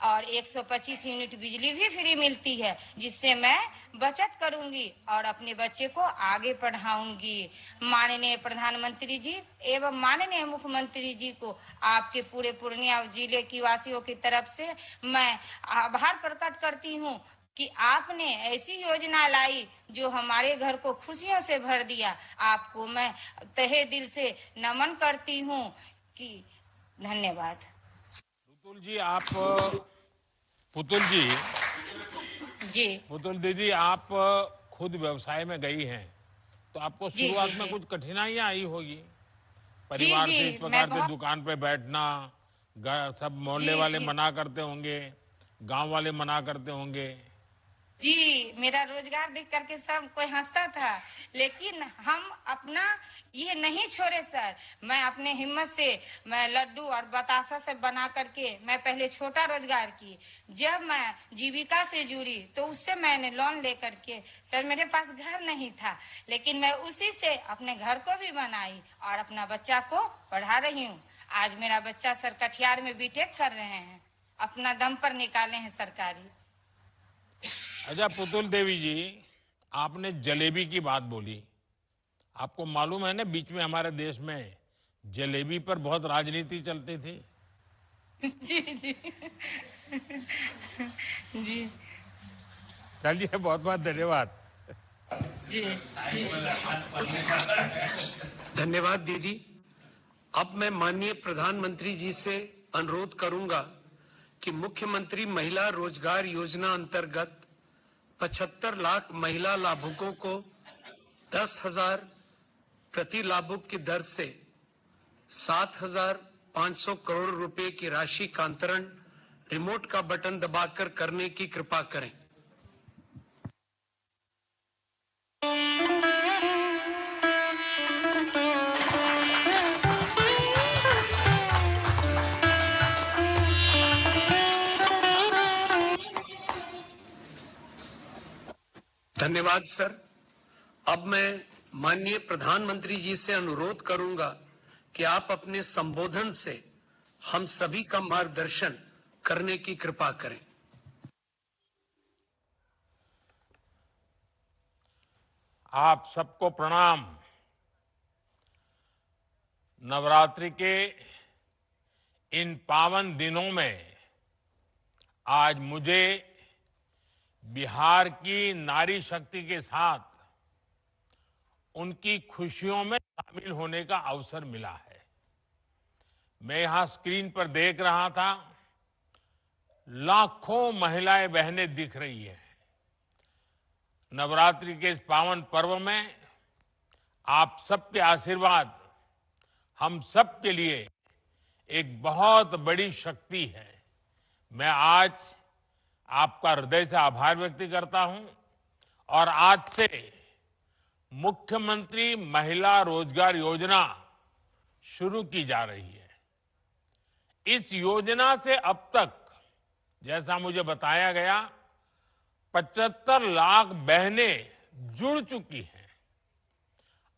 और 125 यूनिट बिजली भी फ्री मिलती है, जिससे मैं बचत करूंगी और अपने बच्चे को आगे पढ़ाऊंगी। माननीय प्रधानमंत्री जी एवं माननीय मुख्यमंत्री जी को आपके पूरे पूर्णिया जिले की वासियों की तरफ से मैं आभार प्रकट करती हूँ कि आपने ऐसी योजना लाई जो हमारे घर को खुशियों से भर दिया। आपको मैं तहे दिल से नमन करती हूँ कि धन्यवाद। पुतुल दीदी आप खुद व्यवसाय में गई हैं, तो आपको शुरुआत में कुछ कठिनाइयां आई होगी। परिवार से इस प्रकार से दुकान पे बैठना, सब मोहल्ले वाले मना करते होंगे, गांव वाले मना करते होंगे। जी, मेरा रोजगार देख करके सब कोई हंसता था, लेकिन हम अपना ये नहीं छोड़े सर। मैं अपने हिम्मत से मैं लड्डू और बतासा से बना करके मैं पहले छोटा रोजगार की। जब मैं जीविका से जुड़ी तो उससे मैंने लोन लेकर के सर मेरे पास घर नहीं था, लेकिन मैं उसी से अपने घर को भी बनाई और अपना बच्चा को पढ़ा रही हूँ। आज मेरा बच्चा सर कटिहार में बीटेक कर रहे हैं, अपना दम पर निकाले हैं सरकारी। अच्छा पुतुल देवी जी, आपने जलेबी की बात बोली। आपको मालूम है ना, बीच में हमारे देश में जलेबी पर बहुत राजनीति चलती थी। जी जी जी चलिए, बहुत बहुत धन्यवाद। जी धन्यवाद दीदी। अब मैं माननीय प्रधानमंत्री जी से अनुरोध करूंगा कि मुख्यमंत्री महिला रोजगार योजना अंतर्गत 75 लाख महिला लाभुकों को 10,000 प्रति लाभुक की दर से 7,500 करोड़ रुपए की राशि का अंतरण रिमोट का बटन दबाकर करने की कृपा करें। धन्यवाद सर। अब मैं माननीय प्रधानमंत्री जी से अनुरोध करूंगा कि आप अपने संबोधन से हम सभी का मार्गदर्शन करने की कृपा करें। आप सबको प्रणाम। नवरात्रि के इन पावन दिनों में आज मुझे बिहार की नारी शक्ति के साथ उनकी खुशियों में शामिल होने का अवसर मिला है। मैं यहां स्क्रीन पर देख रहा था, लाखों महिलाएं बहनें दिख रही है। नवरात्रि के इस पावन पर्व में आप सबके आशीर्वाद हम सब के लिए एक बहुत बड़ी शक्ति है। मैं आज आपका हृदय से आभार व्यक्त करता हूं और आज से मुख्यमंत्री महिला रोजगार योजना शुरू की जा रही है। इस योजना से अब तक, जैसा मुझे बताया गया, 75 लाख बहनें जुड़ चुकी हैं।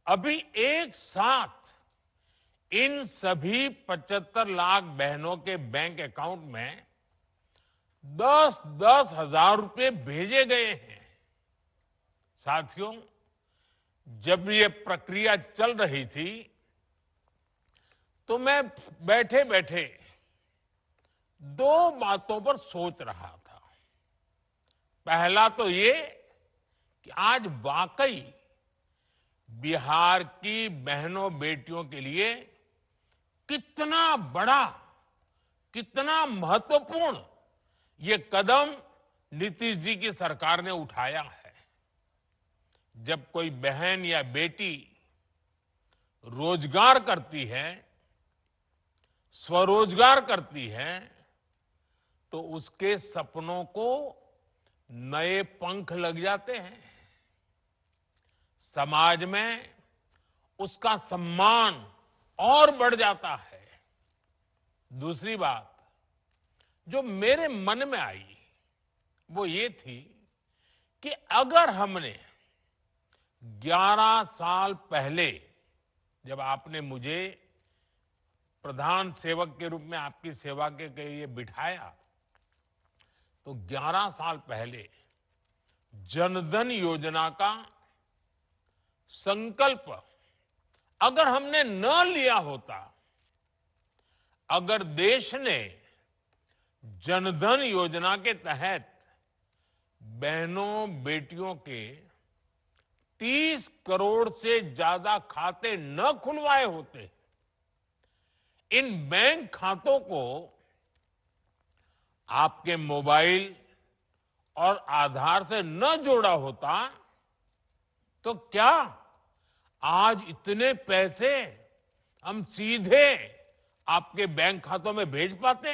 अभी एक साथ इन सभी 75 लाख बहनों के बैंक अकाउंट में 10-10 हजार रुपए भेजे गए हैं। साथियों, जब ये प्रक्रिया चल रही थी तो मैं बैठे बैठे दो बातों पर सोच रहा था। पहला तो ये कि आज वाकई बिहार की बहनों बेटियों के लिए कितना बड़ा, कितना महत्वपूर्ण ये कदम नीतीश जी की सरकार ने उठाया है। जब कोई बहन या बेटी रोजगार करती है, स्वरोजगार करती है, तो उसके सपनों को नए पंख लग जाते हैं, समाज में उसका सम्मान और बढ़ जाता है। दूसरी बात जो मेरे मन में आई वो ये थी कि अगर हमने 11 साल पहले जब आपने मुझे प्रधान सेवक के रूप में आपकी सेवा के लिए बिठाया, तो 11 साल पहले जनधन योजना का संकल्प अगर हमने न लिया होता, अगर देश ने जनधन योजना के तहत बहनों बेटियों के 30 करोड़ से ज्यादा खाते न खुलवाए होते, इन बैंक खातों को आपके मोबाइल और आधार से न जोड़ा होता, तो क्या आज इतने पैसे हम सीधे आपके बैंक खातों में भेज पाते?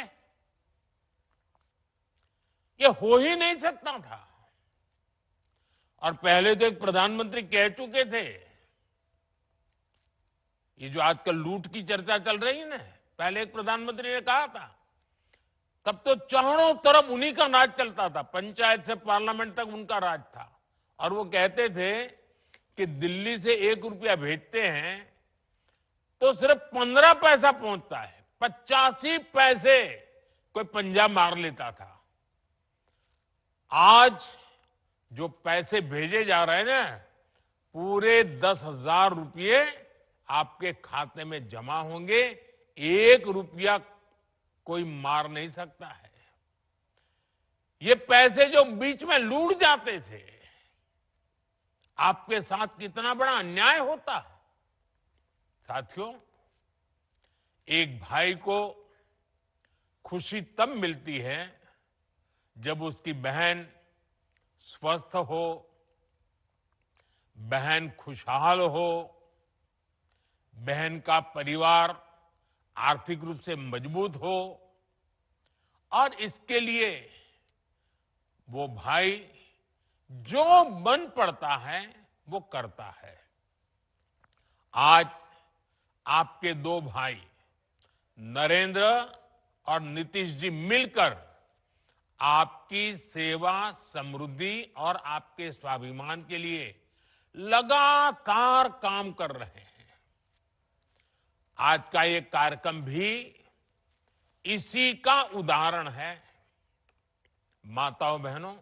ये हो ही नहीं सकता था। और पहले तो एक प्रधानमंत्री कह चुके थे, ये जो आजकल लूट की चर्चा चल रही है ना, पहले एक प्रधानमंत्री ने कहा था, तब तो चारों तरफ उन्हीं का राज चलता था, पंचायत से पार्लियामेंट तक उनका राज था। और वो कहते थे कि दिल्ली से 1 रुपया भेजते हैं तो सिर्फ 15 पैसा पहुंचता है, 85 पैसे कोई पंजाब मार लेता था। आज जो पैसे भेजे जा रहे हैं ना, पूरे 10,000 रुपये आपके खाते में जमा होंगे, 1 रुपया कोई मार नहीं सकता है। ये पैसे जो बीच में लूट जाते थे, आपके साथ कितना बड़ा अन्याय होता। साथियों, एक भाई को खुशी तब मिलती है जब उसकी बहन स्वस्थ हो, बहन खुशहाल हो, बहन का परिवार आर्थिक रूप से मजबूत हो, और इसके लिए वो भाई जो बन पड़ता है वो करता है। आज आपके 2 भाई नरेंद्र और नीतीश जी मिलकर आपकी सेवा, समृद्धि और आपके स्वाभिमान के लिए लगातार काम कर रहे हैं। आज का ये कार्यक्रम भी इसी का उदाहरण है। माताओं बहनों,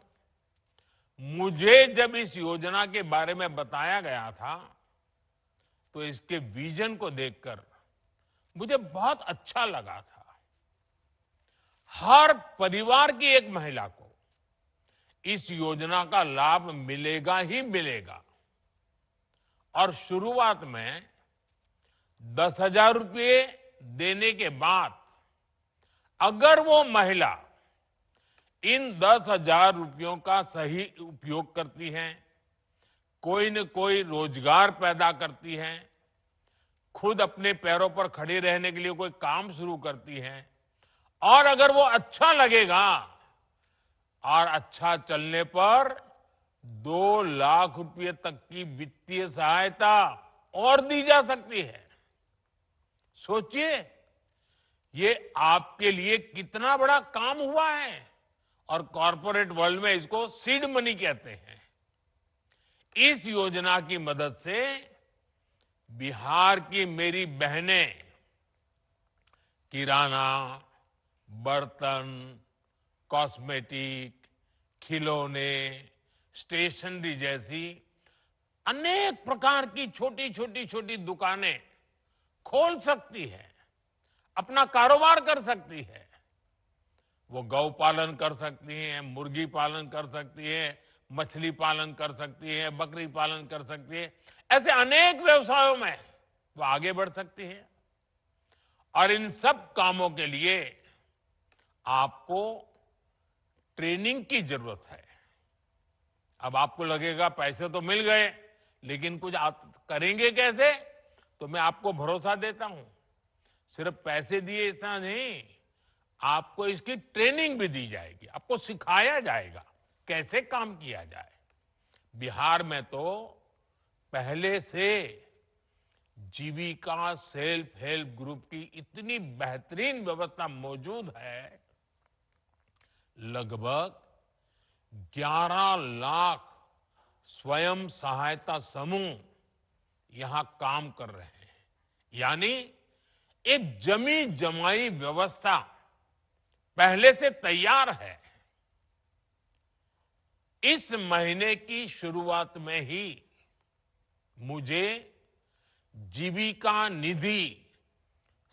मुझे जब इस योजना के बारे में बताया गया था, तो इसके विजन को देखकर मुझे बहुत अच्छा लगा था। हर परिवार की एक महिला को इस योजना का लाभ मिलेगा ही मिलेगा। और शुरुआत में 10,000 रुपये देने के बाद अगर वो महिला इन 10,000 रुपयों का सही उपयोग करती हैं, कोई न कोई रोजगार पैदा करती हैं, खुद अपने पैरों पर खड़े रहने के लिए कोई काम शुरू करती हैं, और अगर वो अच्छा लगेगा और अच्छा चलने पर 2 लाख रुपए तक की वित्तीय सहायता और दी जा सकती है। सोचिए, ये आपके लिए कितना बड़ा काम हुआ है। और कॉर्पोरेट वर्ल्ड में इसको सीड मनी कहते हैं। इस योजना की मदद से बिहार की मेरी बहनें किराना, बर्तन, कॉस्मेटिक, खिलौने, स्टेशनरी जैसी अनेक प्रकार की छोटी दुकानें खोल सकती है, अपना कारोबार कर सकती है। वो गौ पालन कर सकती हैं, मुर्गी पालन कर सकती है, मछली पालन कर सकती है, बकरी पालन कर सकती है। ऐसे अनेक व्यवसायों में वो आगे बढ़ सकती है। और इन सब कामों के लिए आपको ट्रेनिंग की जरूरत है। अब आपको लगेगा पैसे तो मिल गए, लेकिन कुछ आप करेंगे कैसे? तो मैं आपको भरोसा देता हूं, सिर्फ पैसे दिए इतना नहीं, आपको इसकी ट्रेनिंग भी दी जाएगी, आपको सिखाया जाएगा कैसे काम किया जाए। बिहार में तो पहले से जीविका सेल्फ हेल्प ग्रुप की इतनी बेहतरीन व्यवस्था मौजूद है, लगभग 11 लाख स्वयं सहायता समूह यहां काम कर रहे हैं। यानी एक जमी जमाई व्यवस्था पहले से तैयार है। इस महीने की शुरुआत में ही मुझे जीविका निधि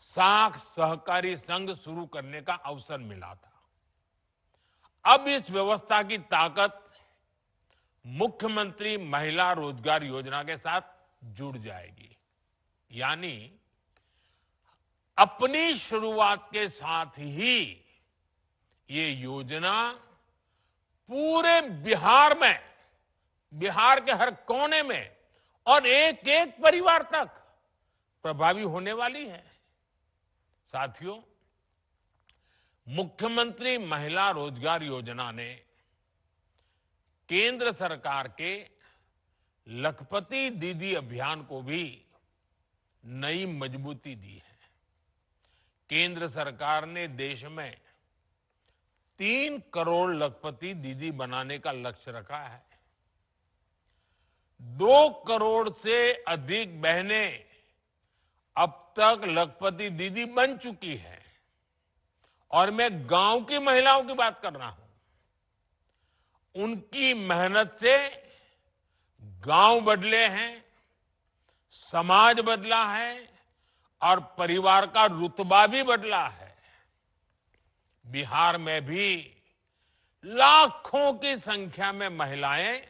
साख सहकारी संघ शुरू करने का अवसर मिला था। अब इस व्यवस्था की ताकत मुख्यमंत्री महिला रोजगार योजना के साथ जुड़ जाएगी। यानी अपनी शुरुआत के साथ ही ये योजना पूरे बिहार में, बिहार के हर कोने में और एक एक परिवार तक प्रभावी होने वाली है। साथियों, मुख्यमंत्री महिला रोजगार योजना ने केंद्र सरकार के लखपति दीदी अभियान को भी नई मजबूती दी है। केंद्र सरकार ने देश में 3 करोड़ लखपति दीदी बनाने का लक्ष्य रखा है। 2 करोड़ से अधिक बहनें अब तक लखपति दीदी बन चुकी है और मैं गांव की महिलाओं की बात कर रहा हूं। उनकी मेहनत से गांव बदले हैं, समाज बदला है और परिवार का रुतबा भी बदला है। बिहार में भी लाखों की संख्या में महिलाएं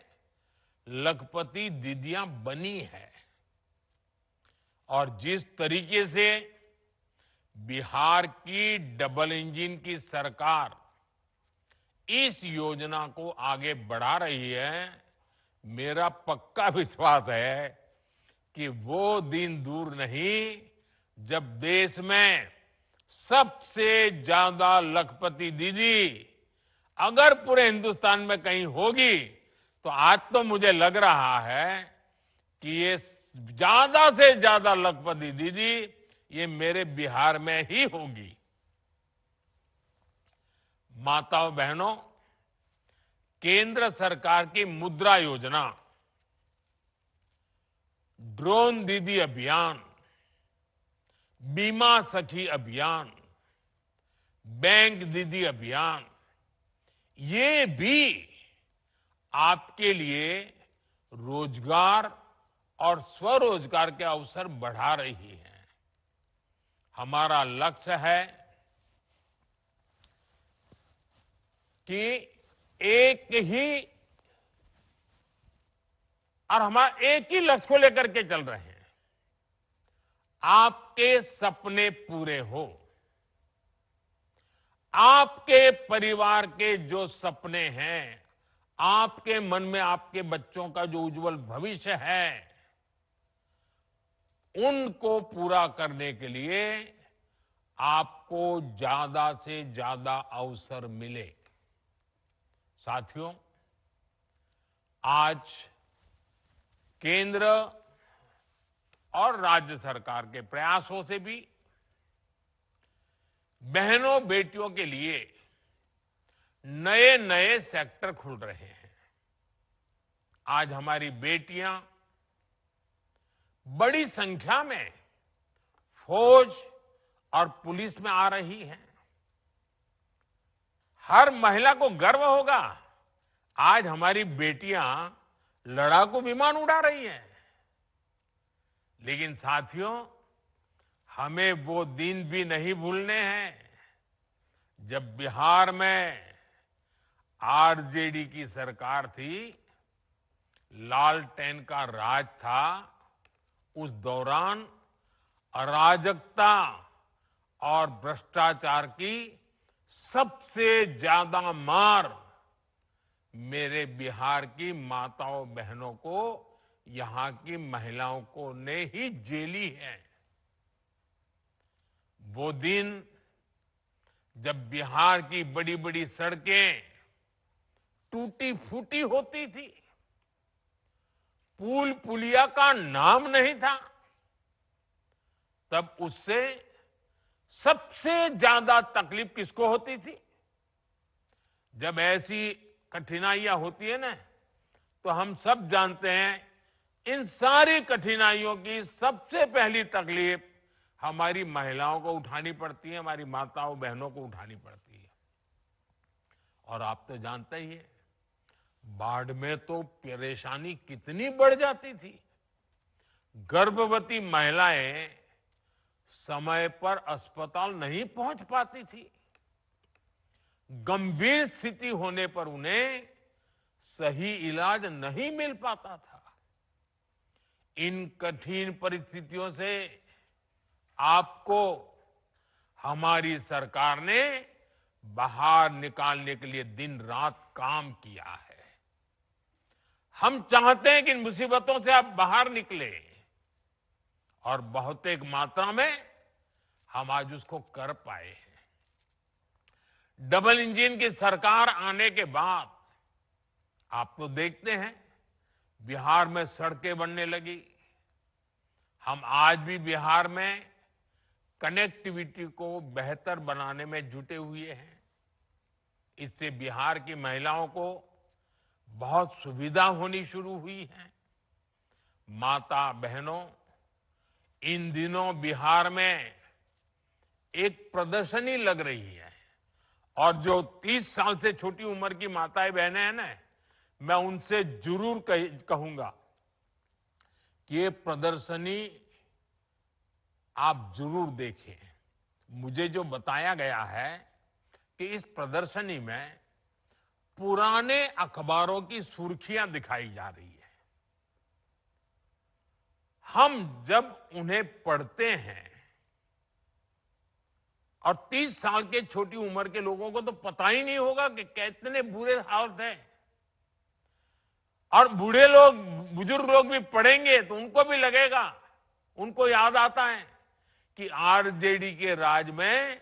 लखपति दीदियां बनी है। और जिस तरीके से बिहार की डबल इंजन की सरकार इस योजना को आगे बढ़ा रही है, मेरा पक्का विश्वास है कि वो दिन दूर नहीं जब देश में सबसे ज्यादा लखपति दीदी अगर पूरे हिंदुस्तान में कहीं होगी तो आज तो मुझे लग रहा है कि ये ज्यादा से ज्यादा लखपति दीदी ये मेरे बिहार में ही होगी। माताओं बहनों, केंद्र सरकार की मुद्रा योजना, ड्रोन दीदी अभियान, बीमा सखी अभियान, बैंक दीदी अभियान, ये भी आपके लिए रोजगार और स्वरोजगार के अवसर बढ़ा रही है। हमारा लक्ष्य है कि एक ही लक्ष्य को लेकर के चल रहे हैं, आपके सपने पूरे हो। आपके परिवार के जो सपने हैं, आपके मन में आपके बच्चों का जो उज्जवल भविष्य है, उनको पूरा करने के लिए आपको ज्यादा से ज्यादा अवसर मिले। साथियों, आज केंद्र और राज्य सरकार के प्रयासों से भी बहनों बेटियों के लिए नए नए सेक्टर खुल रहे हैं। आज हमारी बेटियां बड़ी संख्या में फौज और पुलिस में आ रही हैं। हर महिला को गर्व होगा, आज हमारी बेटियां लड़ाकू विमान उड़ा रही हैं। लेकिन साथियों, हमें वो दिन भी नहीं भूलने हैं जब बिहार में आरजेडी की सरकार थी, लालटेन का राज था। उस दौरान अराजकता और भ्रष्टाचार की सबसे ज्यादा मार मेरे बिहार की माताओं बहनों को, यहां की महिलाओं को ने ही झेली है। वो दिन जब बिहार की बड़ी बड़ी सड़कें टूटी फूटी होती थी, पुल पुलिया का नाम नहीं था, तब उससे सबसे ज्यादा तकलीफ किसको होती थी? जब ऐसी कठिनाइयां होती है ना, तो हम सब जानते हैं इन सारी कठिनाइयों की सबसे पहली तकलीफ हमारी महिलाओं को उठानी पड़ती है, हमारी माताओं बहनों को उठानी पड़ती है। और आप तो जानते ही है, बाढ़ में तो परेशानी कितनी बढ़ जाती थी। गर्भवती महिलाएं समय पर अस्पताल नहीं पहुंच पाती थी। गंभीर स्थिति होने पर उन्हें सही इलाज नहीं मिल पाता था। इन कठिन परिस्थितियों से आपको हमारी सरकार ने बाहर निकालने के लिए दिन रात काम किया है। हम चाहते हैं कि इन मुसीबतों से आप बाहर निकले, और बहुत एक मात्रा में हम आज उसको कर पाए हैं। डबल इंजन की सरकार आने के बाद आप तो देखते हैं बिहार में सड़कें बनने लगी। हम आज भी बिहार में कनेक्टिविटी को बेहतर बनाने में जुटे हुए हैं। इससे बिहार की महिलाओं को बहुत सुविधा होनी शुरू हुई है। माता बहनों, इन दिनों बिहार में एक प्रदर्शनी लग रही है, और जो 30 साल से छोटी उम्र की माताएं बहनें हैं ना, मैं उनसे जरूर कहूंगा कि ये प्रदर्शनी आप जरूर देखें। मुझे जो बताया गया है कि इस प्रदर्शनी में पुराने अखबारों की सुर्खियां दिखाई जा रही है। हम जब उन्हें पढ़ते हैं, और 30 साल के छोटी उम्र के लोगों को तो पता ही नहीं होगा कि कितने बुरे हालत हैं। और बूढ़े लोग, बुजुर्ग लोग भी पढ़ेंगे तो उनको भी लगेगा, उनको याद आता है कि आरजेडी के राज में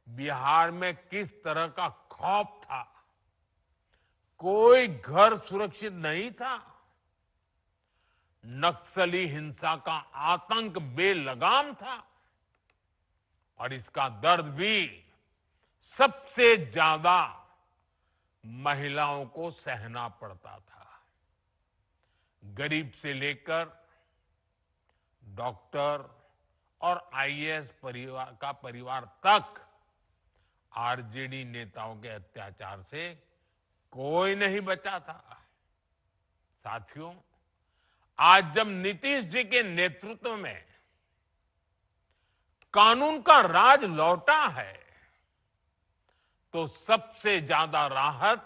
बिहार में किस तरह का खौफ था। कोई घर सुरक्षित नहीं था। नक्सली हिंसा का आतंक बेलगाम था, और इसका दर्द भी सबसे ज्यादा महिलाओं को सहना पड़ता था। गरीब से लेकर डॉक्टर और आईएएस परिवार तक आरजेडी नेताओं के अत्याचार से कोई नहीं बचा था। साथियों, आज जब नीतीश जी के नेतृत्व में कानून का राज लौटा है, तो सबसे ज्यादा राहत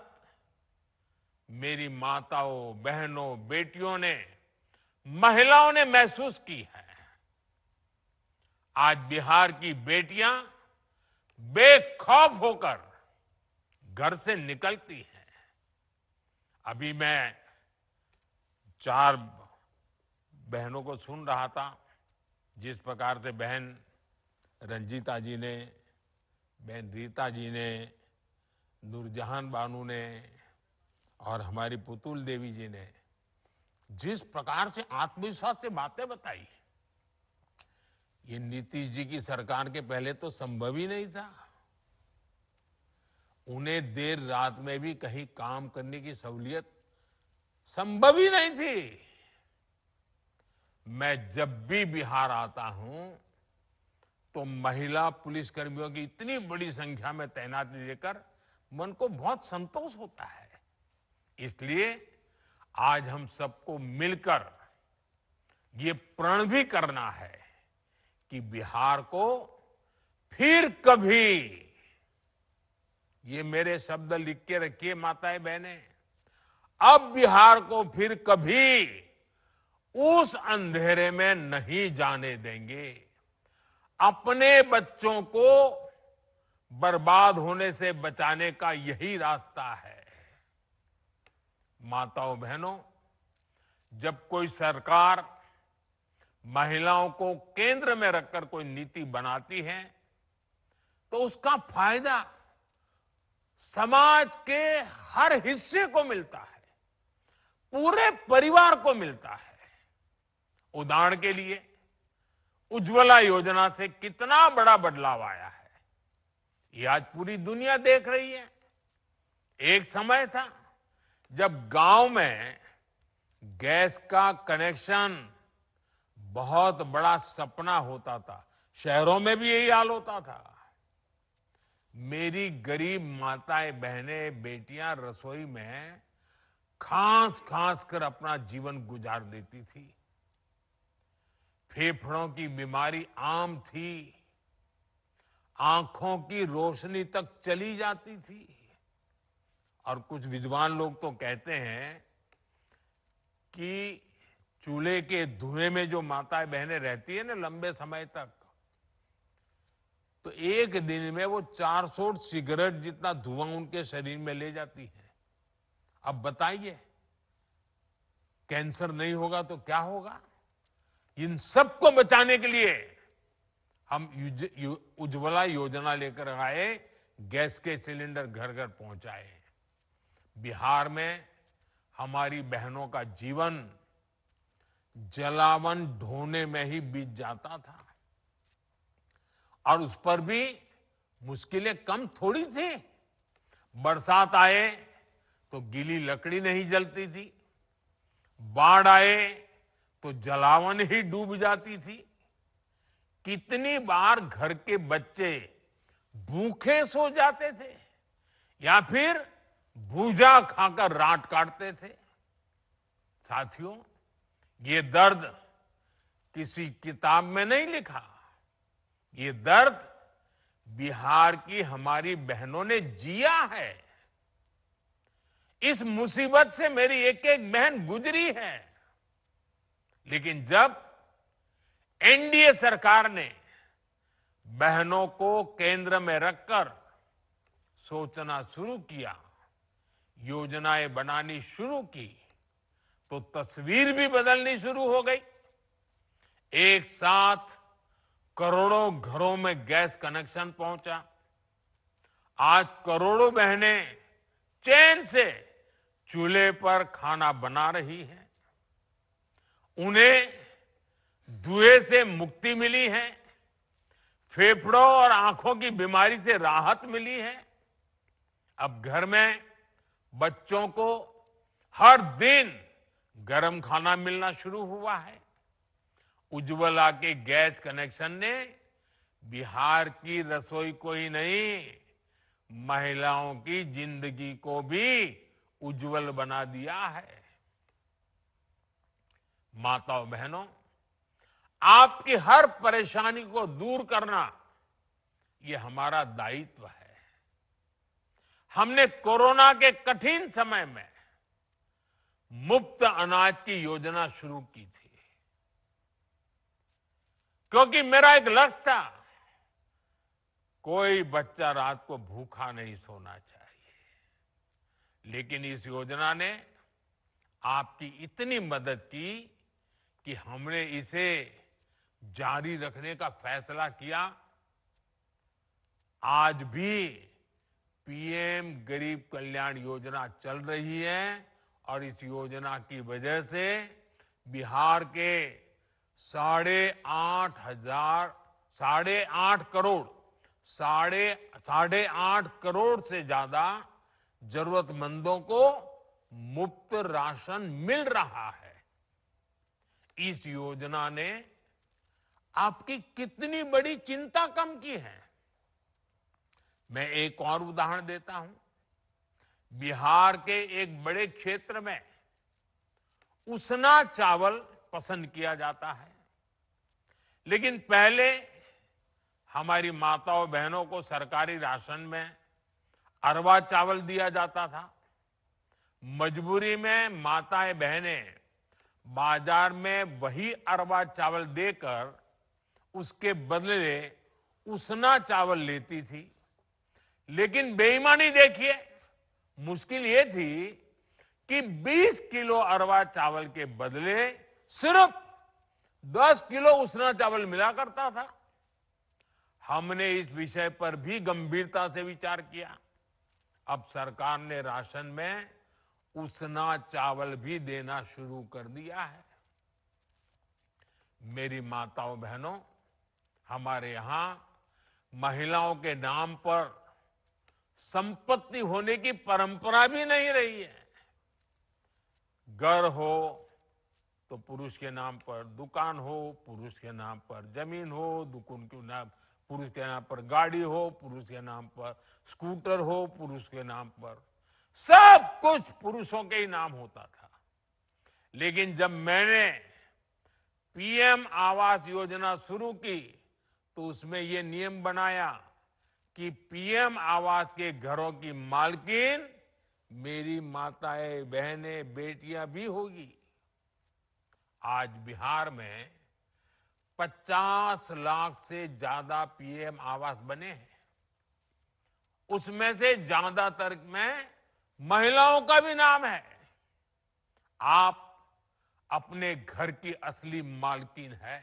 मेरी माताओं, बहनों, बेटियों ने, महिलाओं ने महसूस की है। आज बिहार की बेटियां बेखौफ होकर घर से निकलती हैं। अभी मैं 4 बहनों को सुन रहा था, जिस प्रकार से बहन रंजीता जी ने, बहन रीता जी ने, नूरजहान बानू ने और हमारी पुतुल देवी जी ने जिस प्रकार से आत्मविश्वास से बातें बताई, ये नीतीश जी की सरकार के पहले तो संभव ही नहीं था। उन्हें देर रात में भी कहीं काम करने की सहूलियत संभव ही नहीं थी। मैं जब भी बिहार आता हूं तो महिला पुलिसकर्मियों की इतनी बड़ी संख्या में तैनाती देकर मन को बहुत संतोष होता है। इसलिए आज हम सबको मिलकर ये प्रण भी करना है कि बिहार को फिर कभी, ये मेरे शब्द लिख के रखिए माताएं बहनें, अब बिहार को फिर कभी उस अंधेरे में नहीं जाने देंगे। अपने बच्चों को बर्बाद होने से बचाने का यही रास्ता है। माताओं बहनों, जब कोई सरकार महिलाओं को केंद्र में रखकर कोई नीति बनाती है, तो उसका फायदा समाज के हर हिस्से को मिलता है, पूरे परिवार को मिलता है। उदाहरण के लिए उज्ज्वला योजना से कितना बड़ा बदलाव आया है, ये आज पूरी दुनिया देख रही है। एक समय था जब गांव में गैस का कनेक्शन बहुत बड़ा सपना होता था, शहरों में भी यही हाल होता था। मेरी गरीब माताएं, बहनें, बेटियां रसोई में खांस खांस कर अपना जीवन गुजार देती थी। फेफड़ों की बीमारी आम थी, आंखों की रोशनी तक चली जाती थी। और कुछ विद्वान लोग तो कहते हैं कि चूल्हे के धुएं में जो माताएं बहनें रहती है ना लंबे समय तक, तो एक दिन में वो 400 सिगरेट जितना धुआं उनके शरीर में ले जाती है। अब बताइए, कैंसर नहीं होगा तो क्या होगा? इन सबको बचाने के लिए हम उज्ज्वला योजना लेकर आए, गैस के सिलेंडर घर घर पहुंचाए। बिहार में हमारी बहनों का जीवन जलावन ढोने में ही बीत जाता था, और उस पर भी मुश्किलें कम थोड़ी थी। बरसात आए तो गीली लकड़ी नहीं जलती थी, बाढ़ आए तो जलावन ही डूब जाती थी। कितनी बार घर के बच्चे भूखे सो जाते थे या फिर भूजा खाकर रात काटते थे। साथियों, ये दर्द किसी किताब में नहीं लिखा, ये दर्द बिहार की हमारी बहनों ने जिया है। इस मुसीबत से मेरी एक एक बहन गुजरी है, लेकिन जब एनडीए सरकार ने बहनों को केंद्र में रखकर सोचना शुरू किया, योजनाएं बनानी शुरू की, तो तस्वीर भी बदलनी शुरू हो गई। एक साथ करोड़ों घरों में गैस कनेक्शन पहुंचा। आज करोड़ों बहनें चैन से चूल्हे पर खाना बना रही हैं। उन्हें धुएं से मुक्ति मिली है, फेफड़ों और आंखों की बीमारी से राहत मिली है। अब घर में बच्चों को हर दिन गर्म खाना मिलना शुरू हुआ है। उज्ज्वला के गैस कनेक्शन ने बिहार की रसोई को ही नहीं, महिलाओं की जिंदगी को भी उज्जवल बना दिया है। माताओं बहनों, आपकी हर परेशानी को दूर करना ये हमारा दायित्व है। हमने कोरोना के कठिन समय में मुफ्त अनाज की योजना शुरू की थी, क्योंकि मेरा एक लक्ष्य था, कोई बच्चा रात को भूखा नहीं सोना चाहिए। लेकिन इस योजना ने आपकी इतनी मदद की कि हमने इसे जारी रखने का फैसला किया। आज भी पीएम गरीब कल्याण योजना चल रही है, और इस योजना की वजह से बिहार के 8.5 करोड़ से ज्यादा जरूरतमंदों को मुफ्त राशन मिल रहा है। इस योजना ने आपकी कितनी बड़ी चिंता कम की है। मैं एक और उदाहरण देता हूं। बिहार के एक बड़े क्षेत्र में उसना चावल पसंद किया जाता है, लेकिन पहले हमारी माताओं बहनों को सरकारी राशन में अरवा चावल दिया जाता था। मजबूरी में माताएं बहनें बाजार में वही अरवा चावल देकर उसके बदले उसना चावल लेती थी। लेकिन बेईमानी देखिए, मुश्किल ये थी कि 20 किलो अरवा चावल के बदले सिर्फ 10 किलो उसना चावल मिला करता था। हमने इस विषय पर भी गंभीरता से विचार किया अब सरकार ने राशन में उसना चावल भी देना शुरू कर दिया है। मेरी माताओं बहनों, हमारे यहां महिलाओं के नाम पर संपत्ति होने की परंपरा भी नहीं रही है। घर हो तो पुरुष के नाम पर, दुकान हो पुरुष के नाम पर, जमीन हो दुकान के नाम, पुरुष के नाम पर, गाड़ी हो पुरुष के नाम पर, स्कूटर हो पुरुष के नाम पर, सब कुछ पुरुषों के ही नाम होता था। लेकिन जब मैंने पीएम आवास योजना शुरू की तो उसमें ये नियम बनाया कि पीएम आवास के घरों की मालकिन मेरी माताएं, बहनें, बेटियां भी होगी। आज बिहार में 50 लाख से ज्यादा पीएम आवास बने हैं। उसमें से ज्यादातर में महिलाओं का भी नाम है। आप अपने घर की असली मालकिन है।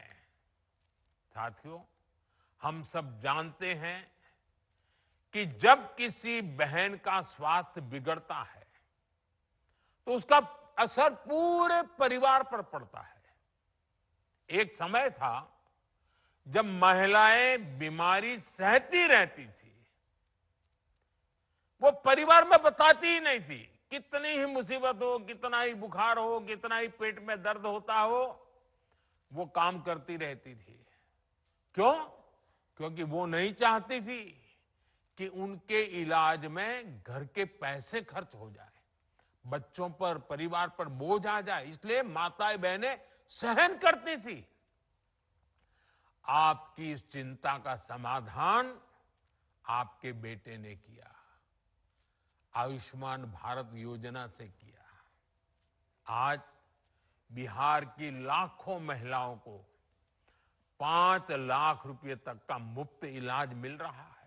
साथियों, हम सब जानते हैं कि जब किसी बहन का स्वास्थ्य बिगड़ता है तो उसका असर पूरे परिवार पर पड़ता है। एक समय था जब महिलाएं बीमारी सहती रहती थी, वो परिवार में बताती ही नहीं थी। कितनी ही मुसीबत हो, कितना ही बुखार हो, कितना ही पेट में दर्द होता हो, वो काम करती रहती थी। क्यों? क्योंकि वो नहीं चाहती थी कि उनके इलाज में घर के पैसे खर्च हो जाए, बच्चों पर, परिवार पर बोझ आ जाए। इसलिए माताएं बहनें सहन करती थी। आपकी इस चिंता का समाधान आपके बेटे ने किया, आयुष्मान भारत योजना से किया। आज बिहार की लाखों महिलाओं को 5 लाख रुपए तक का मुफ्त इलाज मिल रहा है।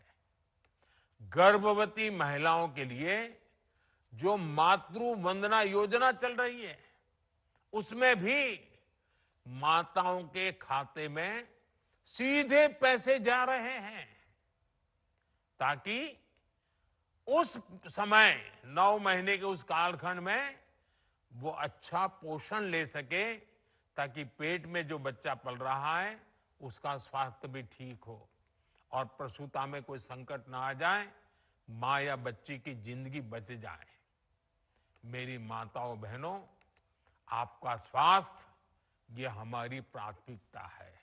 गर्भवती महिलाओं के लिए जो मातृ वंदना योजना चल रही है, उसमें भी माताओं के खाते में सीधे पैसे जा रहे हैं, ताकि उस समय 9 महीने के उस कालखंड में वो अच्छा पोषण ले सके, ताकि पेट में जो बच्चा पल रहा है उसका स्वास्थ्य भी ठीक हो और प्रसूता में कोई संकट ना आ जाए, मां या बच्ची की जिंदगी बच जाए। मेरी माताओं बहनों, आपका स्वास्थ्य ये हमारी प्राथमिकता है।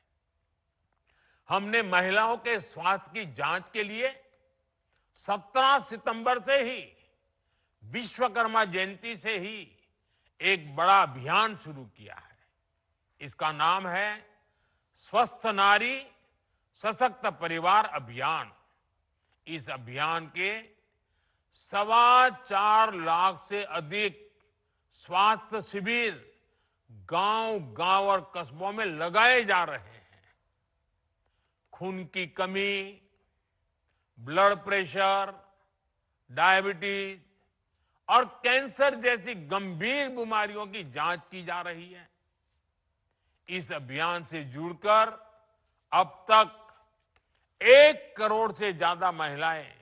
हमने महिलाओं के स्वास्थ्य की जांच के लिए 17 सितंबर से ही, विश्वकर्मा जयंती से ही एक बड़ा अभियान शुरू किया है। इसका नाम है स्वस्थ नारी सशक्त परिवार अभियान। इस अभियान के 4.25 लाख से अधिक स्वास्थ्य शिविर गांव-गांव और कस्बों में लगाए जा रहे हैं। खून की कमी, ब्लड प्रेशर, डायबिटीज और कैंसर जैसी गंभीर बीमारियों की जांच की जा रही है। इस अभियान से जुड़कर अब तक 1 करोड़ से ज्यादा महिलाएं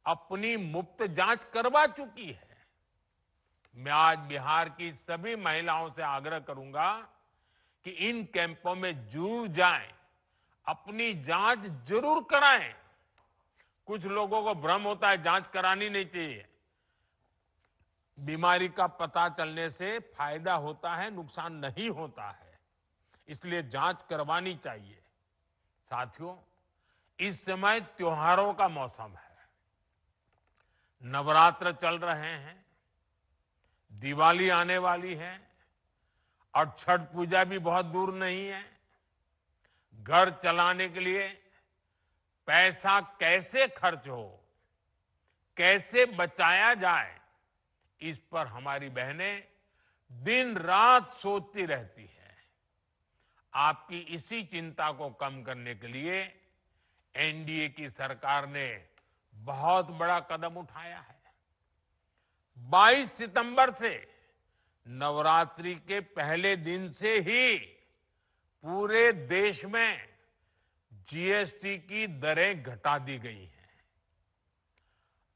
अपनी मुफ्त जांच करवा चुकी है। मैं आज बिहार की सभी महिलाओं से आग्रह करूंगा कि इन कैंपों में जरूर जाएं, अपनी जांच जरूर कराएं। कुछ लोगों को भ्रम होता है जांच करानी नहीं चाहिए। बीमारी का पता चलने से फायदा होता है, नुकसान नहीं होता है, इसलिए जांच करवानी चाहिए। साथियों, इस समय त्योहारों का मौसम है, नवरात्र चल रहे हैं, दिवाली आने वाली है और छठ पूजा भी बहुत दूर नहीं है। घर चलाने के लिए पैसा कैसे खर्च हो, कैसे बचाया जाए, इस पर हमारी बहनें दिन रात सोचती रहती हैं। आपकी इसी चिंता को कम करने के लिए एनडीए की सरकार ने बहुत बड़ा कदम उठाया है। 22 सितंबर से नवरात्रि के पहले दिन से ही पूरे देश में जीएसटी की दरें घटा दी गई हैं।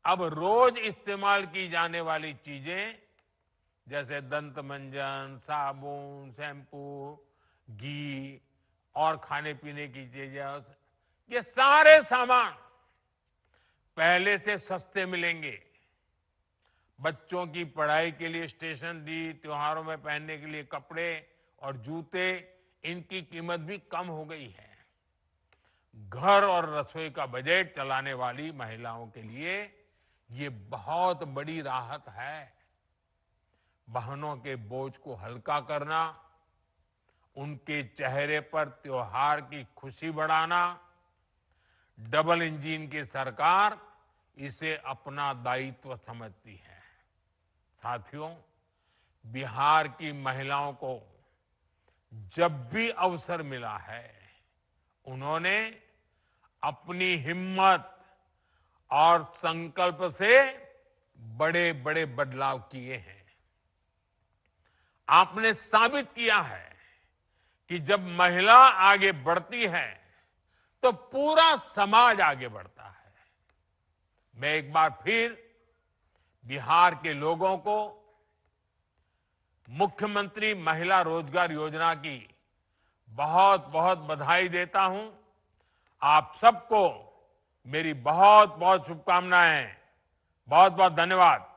अब रोज इस्तेमाल की जाने वाली चीजें जैसे दंत मंजन, साबुन, शैम्पू, घी और खाने पीने की चीजें, ये सारे सामान पहले से सस्ते मिलेंगे। बच्चों की पढ़ाई के लिए स्टेशनरी, त्योहारों में पहनने के लिए कपड़े और जूते, इनकी कीमत भी कम हो गई है। घर और रसोई का बजट चलाने वाली महिलाओं के लिए ये बहुत बड़ी राहत है। बहनों के बोझ को हल्का करना, उनके चेहरे पर त्योहार की खुशी बढ़ाना, डबल इंजन की सरकार इसे अपना दायित्व समझती है। साथियों, बिहार की महिलाओं को जब भी अवसर मिला है, उन्होंने अपनी हिम्मत और संकल्प से बड़े बड़े बदलाव किए हैं। आपने साबित किया है कि जब महिला आगे बढ़ती है तो पूरा समाज आगे बढ़ता है। मैं एक बार फिर बिहार के लोगों को मुख्यमंत्री महिला रोजगार योजना की बहुत बहुत बधाई देता हूं। आप सबको मेरी बहुत बहुत शुभकामनाएं। बहुत बहुत धन्यवाद।